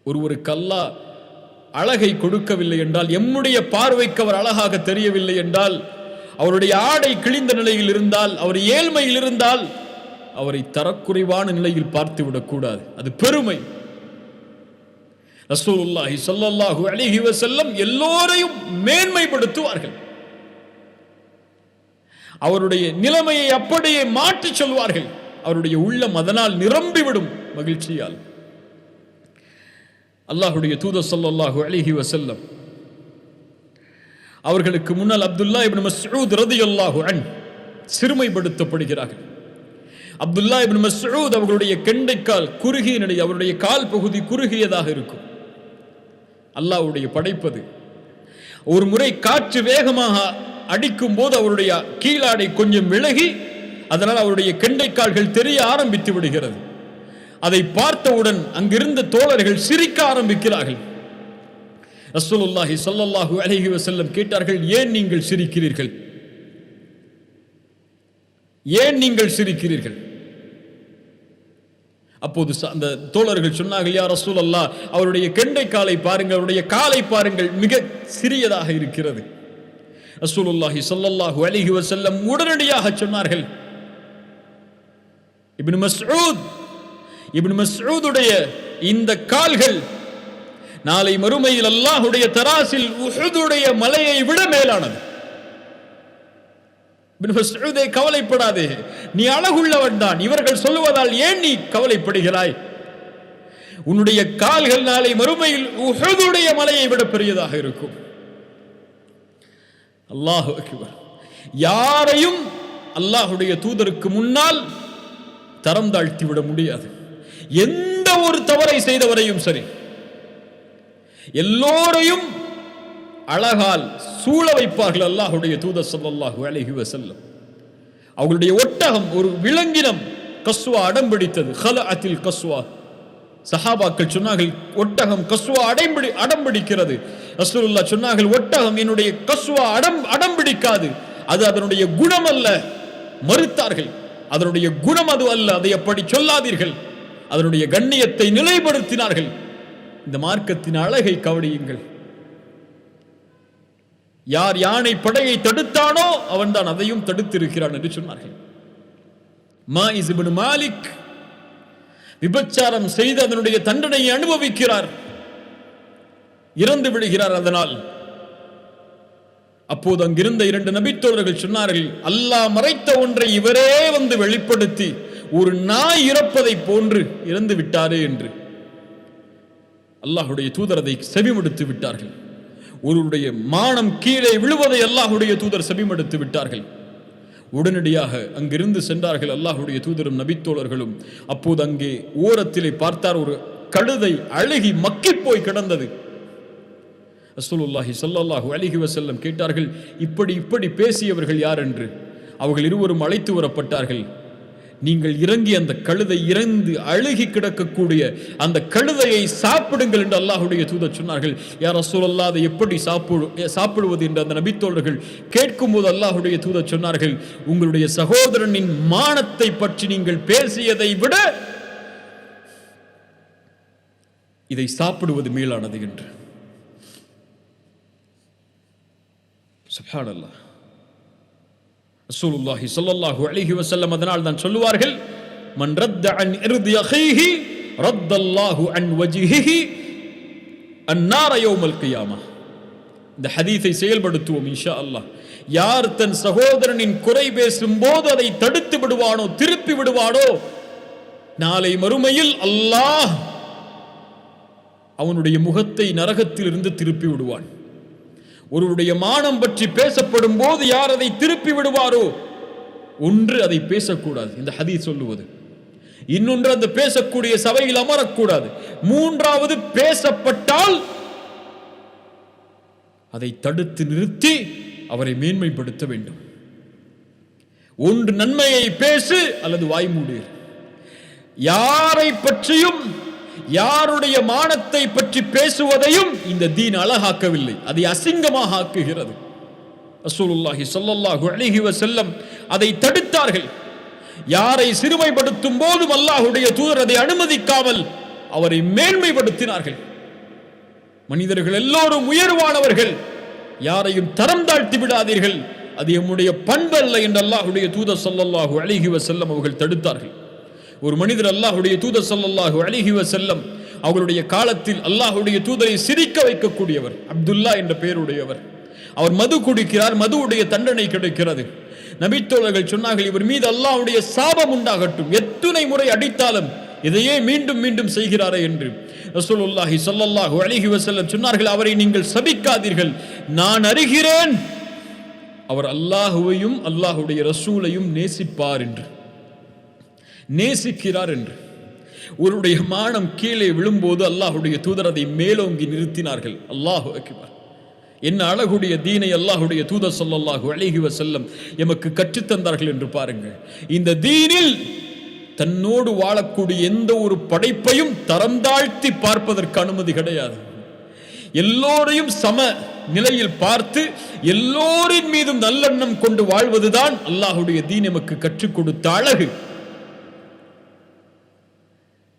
ஒருவருக்கு அல்லாஹ் அழகை கொடுக்கவில்லை என்றால், எம்முடைய பார்வைக்கு அவர் அழகாக தெரியவில்லை என்றால், அவருடைய ஆடை கிழிந்த நிலையில் இருந்தால், அவர் ஏழ்மையில் இருந்தால், அவரை தரக்குறைவான நிலையில் பார்த்துவிடக் கூடாது. அது பெருமை. ரசூலுல்லாஹி ஸல்லல்லாஹு அலைஹி வஸல்லம் எல்லோரையும் மேன்மைப்படுத்துவார்கள். அவருடைய நிலைமையை அப்படியே மாற்றி சொல்வார்கள். அவருடைய உள்ளம் அதனால் நிரம்பிவிடும் மகிழ்ச்சியால். அல்லாஹுடைய தூதர் ஸல்லல்லாஹு அலைஹி வஸல்லம் அவர்களுக்கு முன்னால் அப்துல்லா இப்னு மஸ்ஊத் ரலியல்லாஹு அன்ஹு சிறுமைப்படுத்தப்படுகிறார்கள். அப்துல்லா இப்னு மஸ்ஊத் அவர்களுடைய கெண்டைக்கால் குறுகிய நிலை, அவருடைய கால் பகுதி குறுகியதாக இருக்கும். அல்லாஹ்வுடைய படைப்பது. ஒரு முறை காற்று வேகமாக அடிக்கும் போது அவருடைய கீழாடை கொஞ்சம் விலகி, அதனால் அவருடைய கெண்டைக்கால்கள் தெரிய ஆரம்பித்து விடுகிறது. அதை பார்த்தவுடன் அங்கிருந்த தோழர்கள் சிரிக்க ஆரம்பிக்கிறார்கள். ரசூலுல்லாஹி ஸல்லல்லாஹு அலைஹி வஸல்லம் கேட்டார்கள், ஏன் நீங்கள் சிரிக்கிறீர்கள், ஏன் நீங்கள் சிரிக்கிறீர்கள்? அப்போது அந்த தோழர்கள் சொன்னார்கள், யா ரசூலல்லாஹ், அவருடைய கெண்டைக்காலை பாருங்கள், அவருடைய காலை பாருங்கள், மிக சிறியதாக இருக்கிறது. ரசூலுல்லாஹி ஸல்லல்லாஹு அலைஹி வஸல்லம் உடனடியாக சொன்னார்கள், இப்னு மஸ்ஊதுடைய இந்த கால்கள் நாளை மறுமையில் அல்லாஹ்வுடைய தராசில் உஹுதுடைய மலையை விட மேலானது. இப்னு மஸ்ஊதே, கவலைப்படாதே, நீ அழகுள்ளவன் தான், இவர்கள் சொல்லுவதால் ஏன் நீ கவலைப்படுகிறாய்? உன்னுடைய கால்கள் நாளை மறுமையில் உஹுதுடைய மலையை விட பெரியதாக இருக்கும். அல்லாஹு அக்பர். யாரையும் அல்லாஹுடைய தூதருக்கு முன்னால் தரம் தாழ்த்தி விட முடியாது. எந்த ஒரு தவறை செய்தவரையும் சரி, எல்லோரையும் அழகால் சூழ வைப்பார்கள் அல்லாஹுடைய தூதர் ஸல்லல்லாஹு அலைஹி வஸல்லம். அவர்களுடைய ஒட்டகம் ஒரு விலங்கினம் கஸ்வா அடம்பிடித்தது. ஹலஅத்தில் கஸ்வா. சஹாபாக்கள் சொன்னார்கள், ஒட்டகம் கஸ்வா அடம்பிடிக்கிறது. ரசூலுல்லாஹ் சொன்னார்கள், ஒட்டகம் என்னுடைய கஸ்வா அடம்பிடிக்காது, அது அதனுடைய குணம் அல்ல. மறுத்தார்கள், அதனுடைய குணம் அது அல்ல, அதை அப்படி சொல்லாதீர்கள். அதனுடைய கண்ணியத்தை நிலைப்படுத்தினார்கள். இந்த மார்க்கத்தின் அழகை கவனியுங்கள். யார் யானை படையை தடுத்தானோ அவன் தான் அதையும் தடுத்திருக்கிறான் என்று சொன்னார்கள். மாயிஸ் இப்னு மாலிக் விபச்சாரம் செய்து அதனுடைய தண்டனையை அனுபவிக்கிறார், இறந்து விடுகிறார். அதனால் அப்போது அங்கிருந்த 2 நபித்தோழர்கள் சொன்னார்கள், அல்லாஹ் மறைத்த ஒன்றை இவரே வந்து வெளிப்படுத்தி ஒரு நாய் இறப்பதை போன்று இறந்து விட்டாரே என்று. அல்லாஹுடைய தூதர் அதை செவிமடுத்து விட்டார்கள். ஒருவருடைய மானம் கீழே விழுவதை அல்லாஹுடைய தூதர் செவிமடுத்து விட்டார்கள். உடனடியாக அங்கிருந்து சென்றார்கள் அல்லாஹுடைய தூதரும் நபித்தோழர்களும். அப்போது அங்கே ஓரத்திலே பார்த்தார், ஒரு கழுதை அழுகி மக்கி போய் கிடந்தது. ரசூலுல்லாஹி ஸல்லல்லாஹு அலைஹி வஸல்லம் கேட்டார்கள், இப்படி பேசியவர்கள் யார் என்று. அவர்கள் இருவரும் அழைத்து வரப்பட்டார்கள். நீங்கள் இறங்கி அந்த கழுதை இறந்து அழுகி கிடக்கக்கூடிய அந்த கழுதையை சாப்பிடுங்கள் என்று அல்லாஹுடைய தூதர் சொன்னார்கள். யா ரசூலல்லாஹ், அதை எப்படி சாப்பிடுவது என்று அந்த நபித்தோழர்கள் கேட்கும்போது அல்லாஹுடைய தூதர் சொன்னார்கள், உங்களுடைய சகோதரனின் மானத்தை பற்றி நீங்கள் பேசியதை விட இதை சாப்பிடுவது மேலானது என்று. சுப்ஹானல்லாஹ். ரசூலுல்லாஹி ஸல்லல்லாஹு அலைஹி வஸல்லம் அதனால் தான் சொல்லுவார்கள், மன் ரத்த அன் இர்தி அஹீஹி ரத்தல்லாஹு அன் வஜ்ஹிஹி அன்னார யௌமல் கியாமா. இந்த ஹதீஸை செயல்படுத்துவோம் இன்ஷா அல்லாஹ். யார் தன் சகோதரனின் குறை பேசும்போது அதை தடுத்து விடுவானோ, திருப்பி விடுவானோ, நாளை மறுமையில் அல்லாஹ் அவனுடைய முகத்தை நரகத்தில் இருந்து திருப்பி விடுவான். ஒருவருடைய மானம் பற்றி பேசப்படும் போது யார் அதை திருப்பி விடுவாரோ, ஒன்று அதை பேசக்கூடாது, இந்த ஹதீஸ் சொல்லுவது. இன்னொன்று, அந்த பேசக்கூடிய சபையில் அமரக்கூடாது. மூன்றாவது, பேசப்பட்டால் அதை தடுத்து நிறுத்தி அவரை மேன்மைப்படுத்த வேண்டும். ஒன்று நன்மையை பேசு அல்லது வாய்மூடு. யாரை பற்றியும் யாருடைய மானத்தை பற்றி பேசுவதையும் இந்த தீன் அழகாக்கவில்லை, அதை அசிங்கமாக ஆக்குகிறது. ரசூலுல்லாஹி ஸல்லல்லாஹு அலைஹி வஸல்லம் அதை தடுத்தார்கள். யாரை சிறுமைப்படுத்தும் போதும் அல்லாஹ்வுடைய தூதர் அதை அனுமதிக்காமல் அவரை மேன்மைப்படுத்தினார்கள். மனிதர்கள் எல்லோரும் உயர்வானவர்கள், யாரையும் தரம் தாழ்த்தி விடாதீர்கள், அது நம்முடைய பண்பல்ல என்று அல்லாஹ்வுடைய தூதர் ஸல்லல்லாஹு அலைஹி வஸல்லம் அவர்கள் தடுத்தார்கள். ஒரு மனிதர் அல்லாஹ்வுடைய தூதர் ஸல்லல்லாஹு அலைஹி வஸல்லம் அவருடைய காலத்தில் அல்லாஹ்வுடைய தூதரை சிரிக்க வைக்கக்கூடியவர், அப்துல்லா என்ற பெயருடையவர். அவர் மது குடிக்கிறார், மதுவுடைய தண்டனை கிடைக்கிறது. நபித்தோழர்கள் சொன்னார்கள், இவர் மீது அல்லாஹ்வுடைய சாபம் உண்டாகட்டும், எத்தனை முறை அடித்தாலும் இதையே மீண்டும் மீண்டும் செய்கிறாரே என்று. ரசூலுல்லாஹி ஸல்லல்லாஹு அலைஹி வஸல்லம் சொன்னார்கள், அவரை நீங்கள் சபிக்காதீர்கள், நான் அறிகிறேன் அவர் அல்லாஹுவையும் அல்லாஹ்வுடைய ரசூலையும் நேசிப்பார் என்று, நேசிக்கிறார் என்று. ஒருடைய மானம் கீழே விழும்போது அல்லாஹ்வுடைய தூதர் அதை மேலோங்கி நிறுத்தினார்கள். அல்லாஹு அக்பர். என்ன அழகுடைய தீனை அல்லாஹ்வுடைய தூதர் ஸல்லல்லாஹு அலைஹி வஸல்லம் எமக்கு கற்றுத்தந்தார்கள் என்று பாருங்கள். இந்த தீனில் தன்னோடு வாழக்கூடிய எந்த ஒரு படைப்பையும் தரம் தாழ்த்தி பார்ப்பதற்கு அனுமதி கிடையாது. எல்லோரையும் சம நிலையில் பார்த்து எல்லோரின் மீதும் நல்லெண்ணம் கொண்டு வாழ்வதுதான் அல்லாஹ்வுடைய தீன் எமக்கு கற்றுக் கொடுத்த அழகு.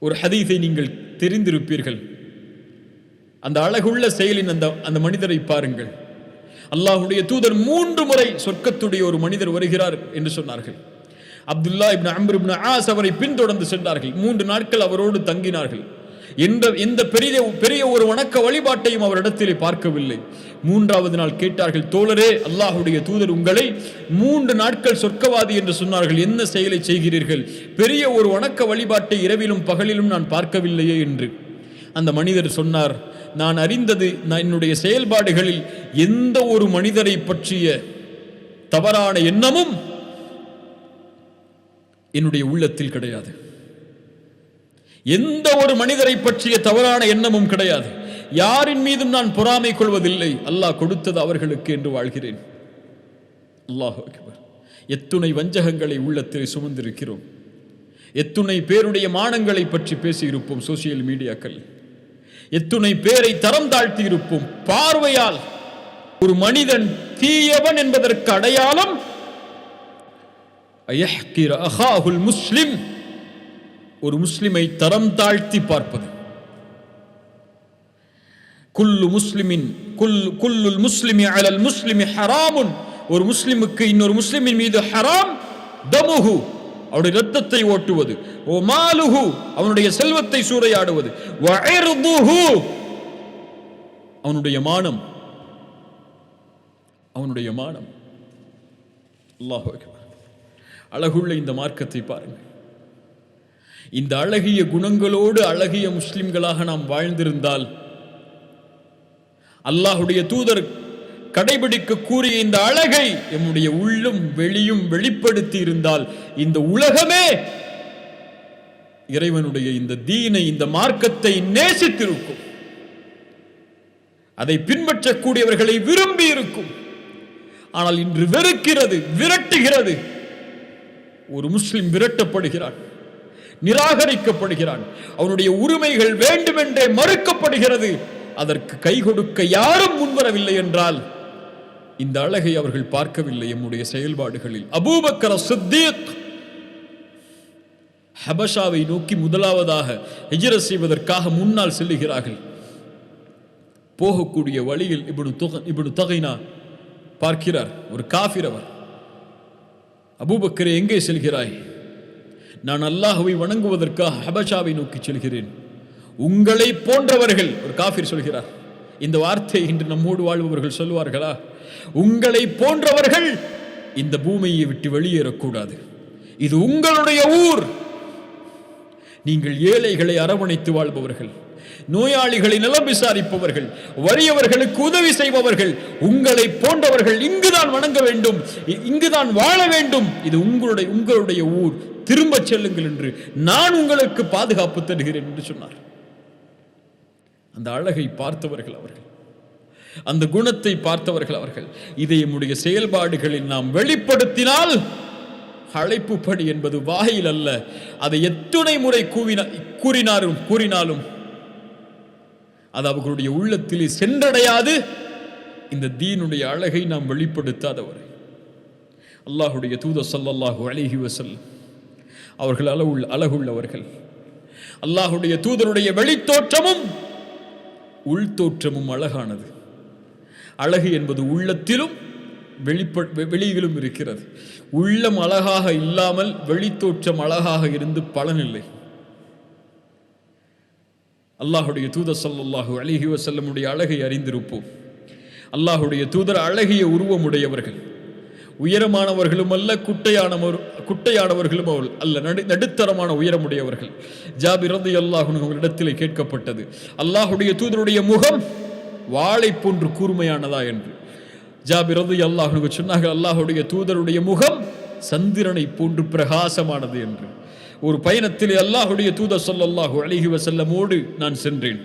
ஒரு ஹதீஸை நீங்கள் தெரிந்திருப்பீர்கள். அந்த அழகுள்ள செயலின் அந்த மனிதரை பாருங்கள். அல்லாஹ்வுடைய தூதர் 3 முறை சொர்க்கத்துடைய ஒரு மனிதர் வருகிறார் என்று சொன்னார்கள். அப்துல்லா இப்னு அம்ர் இப்னு ஆஸ் அவரை பின்தொடர்ந்து சென்றார்கள். 3 நாட்கள் அவரோடு தங்கினார்கள். எந்த பெரிய ஒரு வணக்க வழிபாட்டையும் அவரிடத்திலே பார்க்கவில்லை. 3வது நாள் கேட்டார்கள், தோழரே, அல்லாஹ்வுடைய தூதர் உங்களை 3 நாட்கள் சொர்க்கவாதி என்று சொன்னார்கள், என்ன செயலை செய்கிறீர்கள்? பெரிய ஒரு வணக்க வழிபாட்டை இரவிலும் பகலிலும் நான் பார்க்கவில்லையே என்று. அந்த மனிதர் சொன்னார், நான் அறிந்தது, என்னுடைய செயல்பாடுகளில் எந்த ஒரு மனிதரை பற்றிய தவறான எண்ணமும் என்னுடைய உள்ளத்தில் கிடையாது. எந்த ஒரு மனிதரை பற்றிய தவறான எண்ணமும் கிடையாது. யாரின் மீதும் நான் பொறாமை கொள்வதில்லை. அல்லாஹ் கொடுத்தது அவர்களுக்கு என்று வாழ்கிறேன். அல்லாஹ் அக்பர். எத்துணை வஞ்சகங்களை உள்ளத்தில் சுமந்திருக்கிறோம். எத்துணை பேருடைய மானங்களை பற்றி பேசியிருப்போம் சோசியல் மீடியாக்கள். எத்துணை பேரை தரம் தாழ்த்தி இருப்போம். பார்வையால் ஒரு மனிதன் தீயவன் என்பதற்கு அடையாளம் அயஹ்கிர அஹாஹுல் முஸ்லிம், ஒரு முஸ்லிமை தரம் தாழ்த்தி பார்ப்பது. குல்லு முஸ்லிமின் குல்லுல் முஸ்லிமி அலல் முஸ்லிமி ஹராமுன், ஒரு முஸ்லிமுக்கு இன்னொரு முஸ்லிமின் மீது ஹராம். தமுஹு, அவருடைய இரத்தத்தை ஓட்டுவது. ஓ மாலுஹு, அவனுடைய செல்வத்தை சூறையாடுவது. வ இர்துஹு, அவனுடைய மானம், அவனுடைய மானம். அல்லாஹு அக்பர். அழகுள்ள இந்த மார்க்கத்தை பாருங்கள். இந்த அழகிய குணங்களோடு அழகிய முஸ்லிம்களாக நாம் வாழ்ந்திருந்தால், அல்லாஹுடைய தூதர் கடைபிடிக்க கூறிய இந்த அழகை எம்முடைய உள்ளும் வெளியும் வெளிப்படுத்தி இருந்தால் இந்த உலகமே இறைவனுடைய இந்த தீனை, இந்த மார்க்கத்தை நேசித்திருக்கும், அதை பின்பற்றக்கூடியவர்களை விரும்பி இருக்கும். ஆனால் இன்று வெறுக்கிறது, விரட்டுகிறது. ஒரு முஸ்லிம் விரட்டப்படுகிறான், நிராகரிக்கப்படுகிறான், அவனுடைய உரிமைகள் வேண்டுமென்றே மறுக்கப்படுகிறது. அதற்கு கை கொடுக்க யாரும் முன்வரவில்லை என்றால் இந்த அழகை அவர்கள் பார்க்கவில்லை எம்முடைய செயல்பாடுகளில். அபூபக்கர் சித்தீக் ஹபஷாவை நோக்கி முதலாவதாக ஹிஜ்ரத் செய்வதற்காக முன்னால் செல்லுகிறார்கள். போகக்கூடிய வழியில் இப்னு தகைனா பார்க்கிறார், ஒரு காஃபிர் அவர். அபூபக்கரே, எங்கே செல்கிறாய்? நான் அல்லாஹ்வை வணங்குவதற்காக ஹபஷாவை நோக்கி செல்கிறேன். உங்களை போன்றவர்கள், ஒரு காஃபிர் சொல்கிறார். இந்த வார்த்தை இன்று நம்மோடு வாழ்பவர்கள் சொல்வார்களா? உங்களை போன்றவர்கள் இந்த பூமியை விட்டு வெளியேறக்கூடாது, இது உங்களுடைய ஊர். நீங்கள் ஏழைகளை அரவணைத்து வாழ்பவர்கள், நோயாளிகளை நலம் விசாரிப்பவர்கள், வறியவர்களுக்கு உதவி செய்பவர்கள், உங்களை போன்றவர்கள் இங்குதான் வணங்க வேண்டும், இங்குதான் வாழ வேண்டும். இது உங்களுடைய ஊர், திரும்ப செல்லுங்கள் என்று நான் உங்களுக்கு பாதுகாப்பு தருகிறேன் என்று சொன்னார். அந்த அழகை பார்த்தவர்கள் அவர்கள், அந்த குணத்தை பார்த்தவர்கள் அவர்கள். இதை நம்முடைய செயல்பாடுகளில் நாம் வெளிப்படுத்தினால், அழைப்பு படி என்பது வாயில் அல்ல, அதை எத்தனை முறை கூறினாலும் அது அவர்களுடைய உள்ளத்திலே சென்றடையாது. இந்த தீனுடைய அழகை நாம் வெளிப்படுத்தாதவர். அல்லாஹுடைய தூதர் ஸல்லல்லாஹு அலைஹி வஸல்லம் அவர்கள் அழகுள்ளவர்கள். அல்லாஹுடைய தூதருடைய வெளித்தோற்றமும் உள்தோற்றமும் அழகானது. அழகு என்பது உள்ளத்திலும் வெளியிலும் இருக்கிறது. உள்ளம் அழகாக இல்லாமல் வெளித்தோற்றம் அழகாக இருந்து பலனில்லை. அல்லாஹுடைய தூதர் ஸல்லல்லாஹு அலைஹி வஸல்லமுடைய அழகை அறிந்திருப்போம். அல்லாஹுடைய தூதர் அழகிய உருவமுடையவர்கள், உயரமானவர்களும் அல்ல, குட்டையானவர்களும் அல்ல, நடுத்தரமான உயரமுடையவர்கள். ஜாபிர் ரலியல்லாஹு அன்ஹு அவர்களிடத்திலே கேட்கப்பட்டது, அல்லாஹுடைய தூதருடைய முகம் வாளை போன்று கூர்மையானதா என்று. ஜாபிர் ரலியல்லாஹு அன்ஹு சொன்னார்கள், அல்லாஹுடைய தூதருடைய முகம் சந்திரனை போன்று பிரகாசமானது என்று. ஒரு பயணத்திலே அல்லாஹுடைய தூதர் ஸல்லல்லாஹு அலைஹி வஸல்லமோடு நான் சென்றேன்.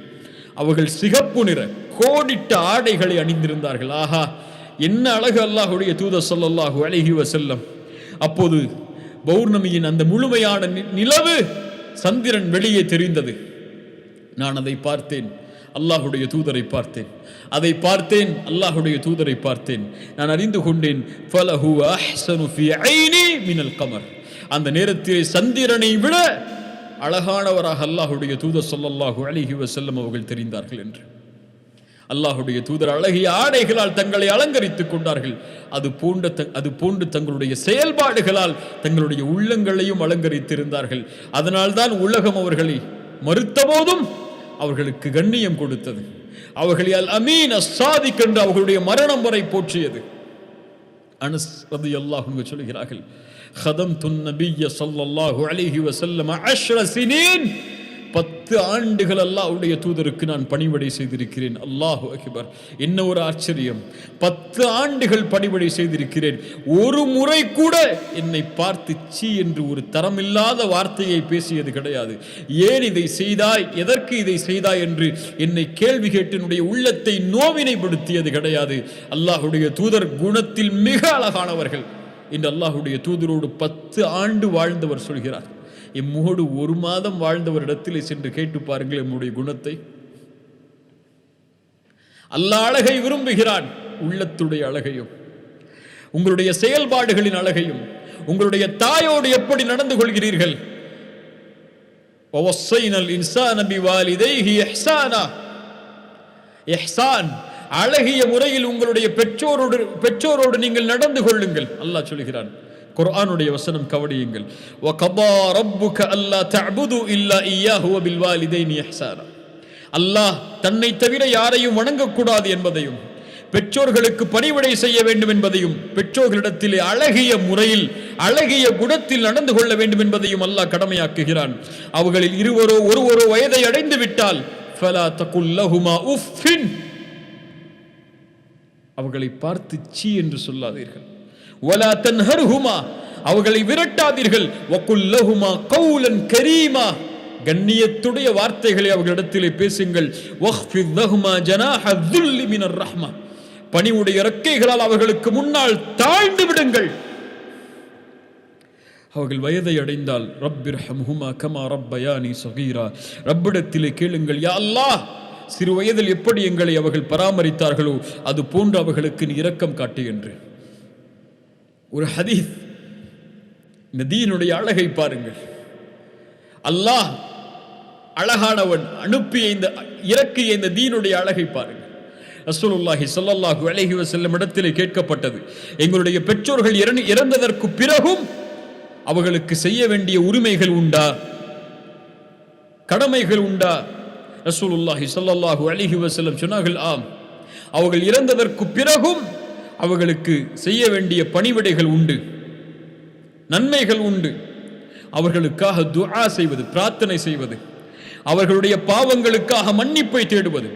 அவர்கள் சிகப்பு நிற கோடிட்ட ஆடைகளை அணிந்திருந்தார்கள். ஆஹா, என்ன அழகு அல்லாஹுடைய தூதர் ஸல்லல்லாஹு அலைஹி வஸல்லம். அப்போது பௌர்ணமியின் அந்த முழுமையான நிலவு, சந்திரன் வெளியே தெரிந்தது. நான் அதை பார்த்தேன், அல்லாஹுடைய தூதரை பார்த்தேன். அதை பார்த்தேன், அல்லாஹுடைய தூதரை பார்த்தேன். நான் அறிந்து கொண்டேன், ஃபலஹு அஹ்ஸனு ஃபீ ஐனி மினல் கமர். அந்த நேரத்திலே சந்திரனை விட அழகானவராக அல்லாஹுடைய தூதர் ஸல்லல்லாஹு அலைஹி வஸல்லம் அவர்கள் தெரிந்தார்கள் என்று. அல்லாஹுடைய தூதர் அழகிய ஆடைகளால் தங்களை அலங்கரித்துக் கொண்டார்கள். அது போன்று தங்களுடைய செயல்பாடுகளால் தங்களுடைய உள்ளங்களையும் அலங்கரித்திருந்தார்கள். அதனால்தான் உலகம் அவர்களை மறுத்த போதும் அவர்களுக்கு கண்ணியம் கொடுத்தது. அவர்களை அல் அமீன் அஸ்ஸாதிக் என்று அவர்களுடைய மரணம் வரை போற்றியது. அனஸ் ரலியல்லாஹு அன்ஹு சொல்கிறார்கள், ஹதம்துன் நபிய்ய ஸல்லல்லாஹு அலைஹி வஸல்லம் 10 சினீன், 10 ஆண்டுகள் அல்லாஹ்வுடைய தூதருக்கு நான் பணிவிடை செய்திருக்கிறேன். அல்லாஹு அக்பர்! என்ன ஒரு ஆச்சரியம்! 10 ஆண்டுகள் பணிவிடை செய்திருக்கிறேன். ஒரு முறை கூட என்னை பார்த்து சீ என்று ஒரு தரமில்லாத வார்த்தையை பேசியது கிடையாது. ஏன் இதை செய்தாய், எதற்கு இதை செய்தாய் என்று என்னை கேள்வி கேட்டு என்னுடைய உள்ளத்தை நோவினைப்படுத்தியது கிடையாது. அல்லாஹ்வுடைய தூதர் குணத்தில் மிக அழகானவர்கள். இன்று அல்லாஹ்வுடைய தூதரோடு 10 ஆண்டு வாழ்ந்தவர் சொல்கிறார், எம்மோடு 1 மாதம் வாழ்ந்தவரிடத்தில் சென்று கேட்டு பாருங்கள் எம்முடைய குணத்தை. அல்லாஹ் அழகை விரும்புகிறான், உள்ளத்துடைய அழகையும் உங்களுடைய செயல்பாடுகளின் அழகையும். உங்களுடைய தாயோடு எப்படி நடந்து கொள்கிறீர்கள்? வவஸ்ஸைனல் இன்சான பிவாலிதைஹி இஹ்சானா. இஹ்சான், அழகிய முறையில் உங்களுடைய பெற்றோரோடு நீங்கள் நடந்து கொள்ளுங்கள். அல்லாஹ் சொல்கிறான், குர்ஆனுடைய வசனம் கவனியுங்கள், வகபா ரப்புக அல்லா தஅபுது இல்லா இய்யாஹு வபில் வாலிதைனி இஹ்சானா. அல்லாஹ் தன்னை தவிர யாரையும் வணங்கக்கூடாது என்பதையும், பெற்றோர்களுக்கு பணிவிடை செய்ய வேண்டும் என்பதையும், பெற்றோர்களிடத்திலே அழகிய முறையில் அழகிய குணத்தில் நடந்து கொள்ள வேண்டும் என்பதையும் அல்லாஹ் கடமையாக்குகிறான். அவர்களில் ஒருவரோ வயதை அடைந்து விட்டால் ஃபலா தகுல் லஹுமா உஃபின், அவர்களை பார்த்து சீ என்று சொல்லாதீர்கள். வலா தன்ஹர்ஹுமா, அவர்களை விரட்டாதீர்கள். வகுல் லஹுமா கௌலன் கரீமா, கண்ணியத்துடைய வார்த்தைகளை அவர்களிடத்திலே பேசுங்கள். வஹ்ஃபித் லஹுமா ஜனாஹ ذுல்லி மினர் ரஹ்மா, பணிவுடைய இறக்கைகளால் அவர்களுக்கு முன்னால் தாழ்ந்து விடுங்கள். அவர்கள் வயதை அடைந்தால் ரப்பிர்ஹம்ஹுமா கமா ரப்பயானி ஸகீரா, ரப்பிடத்திலே கேளுங்கள், யா அல்லாஹ், சிறு வயதில் எப்படி எங்களை அவர்கள் பராமரித்தார்களோ அது போன்று அவர்களுக்கு நீ இரக்கம் காட்டு என்று. ஒரு ஹதீஸ், இந்த தீனுடைய அழகை பாருங்கள். அல்லாஹ் அழகானவன், அனுப்பிய இந்த இறக்கிய இந்த தீனுடைய அழகை பாருங்கள். ரசூலுல்லாஹி ஸல்லல்லாஹு அலைஹி வஸல்லம் இடத்திலே கேட்கப்பட்டது, எங்களுடைய பெற்றோர்கள் இறந்ததற்கு பிறகும் அவர்களுக்கு செய்ய வேண்டிய உரிமைகள் உண்டா, கடமைகள் உண்டா? ரசூலுல்லாஹி ஸல்லல்லாஹு அலைஹி வஸல்லம் சொன்னார்கள், ஆம், அவர்கள் இறந்ததற்கு பிறகும் அவர்களுக்கு செய்ய வேண்டிய பணிவிடைகள் உண்டு, நன்மைகள் உண்டு. அவர்களுக்காக துஆ செய்வது, பிரார்த்தனை செய்வது, அவர்களுடைய பாவங்களுக்காக மன்னிப்பை தேடுவது,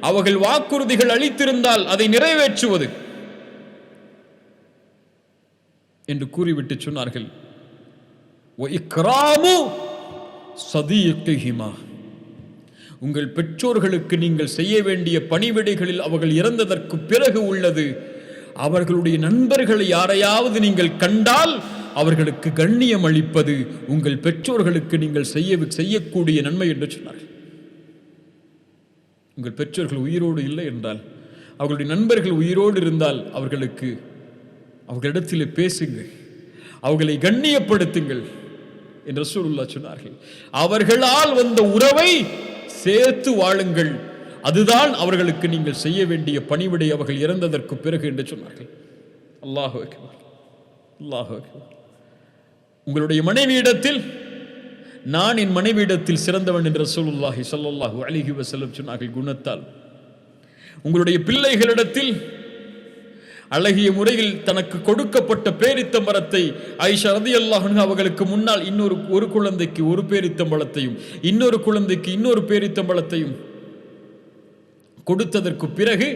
அவர்கள் வாக்குறுதிகள் அளித்திருந்தால் அதை நிறைவேற்றுவது என்று கூறிவிட்டு சொன்னார்கள், வஇக்ராமு ஸதீகிஹிமா, உங்கள் பெற்றோர்களுக்கு நீங்கள் செய்ய வேண்டிய பணிவிடைகளில் அவர்கள் இறந்ததற்கு பிறகு உள்ளது, அவர்களுடைய நண்பர்களை யாரையாவது நீங்கள் கண்டால் அவர்களுக்கு கண்ணியம் அளிப்பது உங்கள் பெற்றோர்களுக்கு நீங்கள் செய்யக்கூடிய நன்மை என்று சொன்னார்கள். உங்கள் பெற்றோர்கள் உயிரோடு இல்லை என்றால், அவர்களுடைய நண்பர்கள் உயிரோடு இருந்தால் அவர்களிடத்தில் பேசுங்கள், அவர்களை கண்ணியப்படுத்துங்கள் என்று ரசூலுல்லாஹ் சொன்னார்கள். அவர்களால் வந்த உறவை சேர்த்து வாழுங்கள், அதுதான் அவர்களுக்கு நீங்கள் செய்ய வேண்டிய பணிவிடை அவர்கள் இறந்ததற்கு பிறகு என்று சொன்னார்கள். அல்லாஹு அக்பர், அல்லாஹு அக்பர். உங்களுடைய மனைவியிடத்தில் நான் என் மனைவியிடத்தில் சிறந்தவன் என்று ரசூலுல்லாஹி ஸல்லல்லாஹு அலைஹி வஸல்லம் சொன்னார்கள் குணத்தால். உங்களுடைய பிள்ளைகளிடத்தில் அழகிய முறையில் தனக்கு கொடுக்கப்பட்ட பேரித்தம்பழத்தை ஆயிஷா ரலியல்லாஹு அன்ஹா அவர்களுக்கு முன்னால் ஒரு குழந்தைக்கு ஒரு பேரித்தம்பழத்தையும் இன்னொரு குழந்தைக்கு இன்னொரு பேரித்தம்பழத்தையும் கொடுத்ததற்கு பிறகு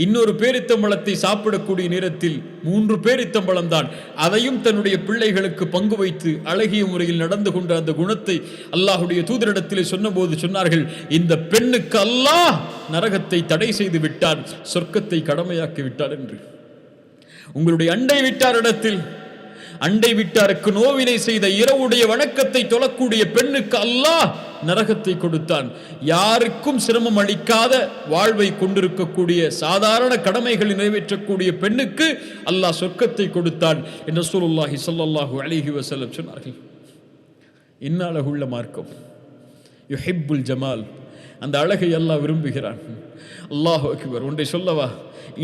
இன்னொரு பேரித்தம்பழத்தை சாப்பிடக்கூடிய நேரத்தில் 3 பேரித்தம்பழம் தான், அதையும் தன்னுடைய பிள்ளைகளுக்கு பங்கு வைத்து அழகிய முறையில் நடந்து கொண்ட அந்த குணத்தை அல்லாஹ்வுடைய தூதரிடத்திலே சொன்னபோது சொன்னார்கள், இந்த பெண்ணுக்கு அல்லாஹ் நரகத்தை தடை செய்து விட்டார், சொர்க்கத்தை கடமையாக்கி விட்டார் என்று. உங்களுடைய அண்டை வீட்டாருக்கு நோவினை செய்த இரவுடைய வணக்கத்தை தொழக்கூடிய பெண்ணுக்கு அல்லாஹ் நரகத்தை கொடுத்தான். யாருக்கும் சிரமம் அளிக்காத வாழ்வை கொண்டிருக்கக்கூடிய சாதாரண கடமைகளை நிறைவேற்றக்கூடிய பெண்ணுக்கு அல்லாஹ் சொர்க்கத்தை கொடுத்தான் என்று ரசூலுல்லாஹி ஸல்லல்லாஹு அலைஹி வஸல்லம் சொன்னார்கள். இன்ன அழகுள்ள மார்க்கம், யுஹிப்புல் ஜமால், அந்த அழகை அல்லாஹ் விரும்புகிறான். அல்லாஹு அக்பர். ஒன்றை சொல்லவா,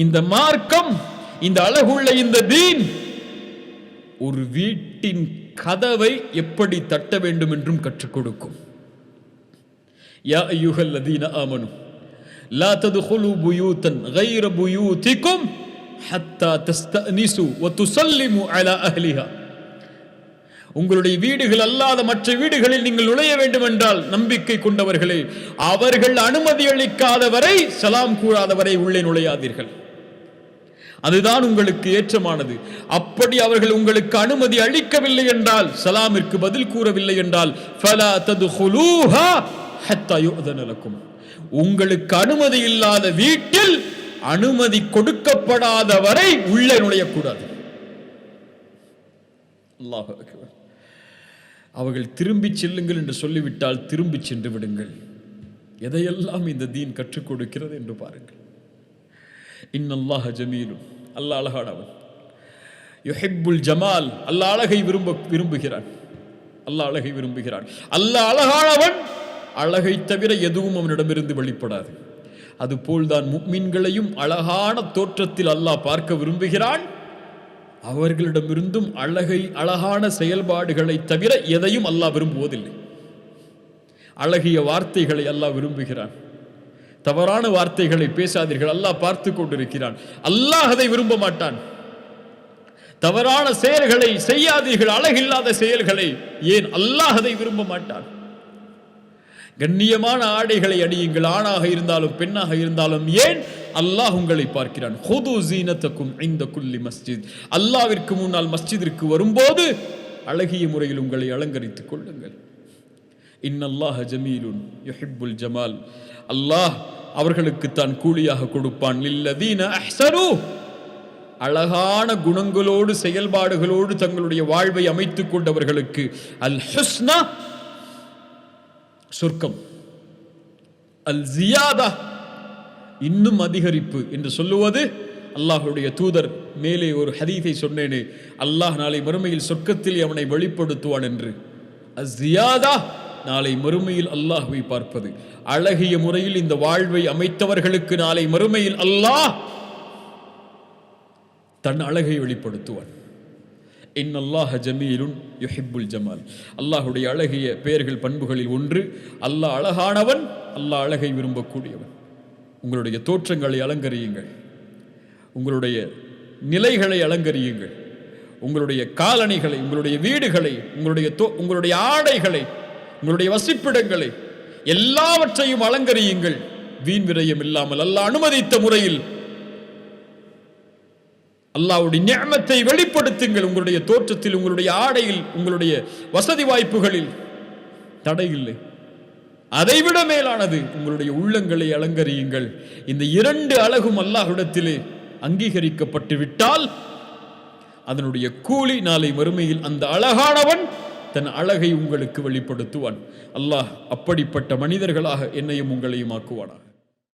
இந்த மார்க்கம், இந்த அழகுள்ள இந்த தீன் ஒரு வீட்டின் கதவை எப்படி தட்ட வேண்டும் என்றும் கற்றுக் கொடுக்கும். யா அய்யுஹல்லதீன ஆமனு லா தத்குலு புயூதன் கைர புயூதிக்கும் ஹத்தா தஸ்தனிசு வ துஸல்லிமு அலா அஹ்லிஹா. உங்களுடைய வீடுகள் அல்லாத மற்ற வீடுகளில் நீங்கள் நுழைய வேண்டும் என்றால், நம்பிக்கை கொண்டவர்களே, அவர்கள் அனுமதி அளிக்காத வரை, சலாம் கூறாத வரை உள்ளே நுழையாதீர்கள். அதுதான் உங்களுக்கு ஏற்றமானது. அப்படி அவர்கள் உங்களுக்கு அனுமதி அளிக்கவில்லை என்றால், சலாமிற்கு பதில் கூறவில்லை என்றால், ஃபலா தத்குலூஹா ஹத்தா யுஅதன லக்கும், உங்களுக்கு அனுமதி இல்லாத வீட்டில் அனுமதி கொடுக்கப்படாத வரை உள்ளே நுழையக்கூடாது. அல்லாஹு அக்பர். அவர்கள் திரும்பி செல்லுங்கள் என்று சொல்லிவிட்டால் திரும்பி சென்று விடுங்கள். எதையெல்லாம் இந்த தீன் கற்றுக் கொடுக்கிறது என்று பாருங்கள். இன்னல்லாஹ ஜமீலுன், அல்லாஹ் அழகானவன். யுஹிப்புல் ஜமால், அல்லாஹ் அழகை விரும்புகிறான். அல்லாஹ் அழகை விரும்புகிறான். அல்லாஹ் அழகானவன். அழகை தவிர எதுவும் அவனிடமிருந்து வெளிப்படாது. அதுபோல்தான் முஃமின்களையும் அழகான தோற்றத்தில் அல்லாஹ் பார்க்க விரும்புகிறான். அவர்களிடமிருந்தும் அழகான செயல்பாடுகளை தவிர எதையும் அல்லாஹ் விரும்புவதில்லை. அழகிய வார்த்தைகளை அல்லாஹ் விரும்புகிறான். தவறான வார்த்தைகளை பேசாதீர்கள், அல்லாஹ் பார்த்து கொண்டிருக்கிறான். அல்லாஹ் அதை விரும்ப மாட்டான். தவறான செயல்களை செய்யாதீர்கள், அழகில்லாத செயல்களை. ஏன்? அல்லாஹ் அதை விரும்ப மாட்டான். கண்ணியமான ஆடைகளை அணியுங்கள், ஆணாக இருந்தாலும் பெண்ணாக இருந்தாலும். ஏன்? அல்லாஹ் உங்களை பார்க்கிறான். ஹுது ஸீனத்தக்கும் இன்த குல்லி மஸ்ஜித். அல்லாஹ்விற்கு முன்னால் மஸ்ஜிதிற்கு வரும்போது அழகிய முறையில் உங்களை அலங்கரித்துக் கொள்ளுங்கள். இன்னல்லாஹ ஜமீலுன் யுஹிப்புல் ஜமால். அல்லாஹ் அவர்களுக்கு தான் கூலியாக கொடுப்பான். லில்லதீன அஹ்ஸனு, அழகான குணங்களோடு செயல்பாடுகளோடு தங்களுடைய வாழ்வை அமைத்துக் கொண்டவர்களுக்கு அல் ஹுஸ்னா, சொர்க்கம், அல் ஜியாதா, இன்னும் அதிகரிப்பு என்று சொல்லுவது. அல்லாஹ்வுடைய தூதர் மேலே ஒரு ஹதீஸை சொன்னேனே, அல்லாஹ் நாளை மறுமையில் சொர்க்கத்தில் அவனை வெளிப்படுத்துவான் என்று. அஸ்ஸியாதா, நாளை மறுமையில் அல்லாஹ்வை பார்ப்பது. அழகிய முறையில் இந்த வாழ்வை அமைத்தவர்களுக்கு நாளை மறுமையில் அல்லாஹ் தன் அழகை வெளிப்படுத்துவான். இன்னல்லாஹ ஜமீலுன் யுஹிப்புல் ஜமால். அல்லாஹ்வுடைய அழகிய பெயர்கள் பண்புகளில் ஒன்று, அல்லாஹ் அழகானவன், அல்லாஹ் அழகை விரும்பக்கூடியவன். உங்களுடைய தோற்றங்களை அலங்கரியுங்கள், உங்களுடைய நிலைகளை அலங்கரியுங்கள், உங்களுடைய காலணிகளை, உங்களுடைய வீடுகளை, உங்களுடைய ஆடைகளை, உங்களுடைய வசிப்பிடங்களை எல்லாவற்றையும் அலங்கரியுங்கள். வீண் விரயம் இல்லாமல் அல்லாஹ் அனுமதித்த முறையில் அல்லாஹ்வுடைய நிஅமத்தை வெளிப்படுத்துங்கள். உங்களுடைய தோற்றத்தில், உங்களுடைய ஆடையில், உங்களுடைய வசதி வாய்ப்புகளில் தடை இல்லை. அதைவிட மேலானது உங்களுடைய உள்ளங்களை அலங்கரியுங்கள். இந்த இரண்டு அழகும் அல்லாஹ்விடத்திலே அங்கீகரிக்கப்பட்டு விட்டால் அதனுடைய கூலி நாளை மறுமையில் அந்த அழகானவன் தன் அழகை உங்களுக்கு வெளிப்படுத்துவான். அல்லாஹ் அப்படிப்பட்ட மனிதர்களாக என்னையும் உங்களையும் ஆக்குவானாக.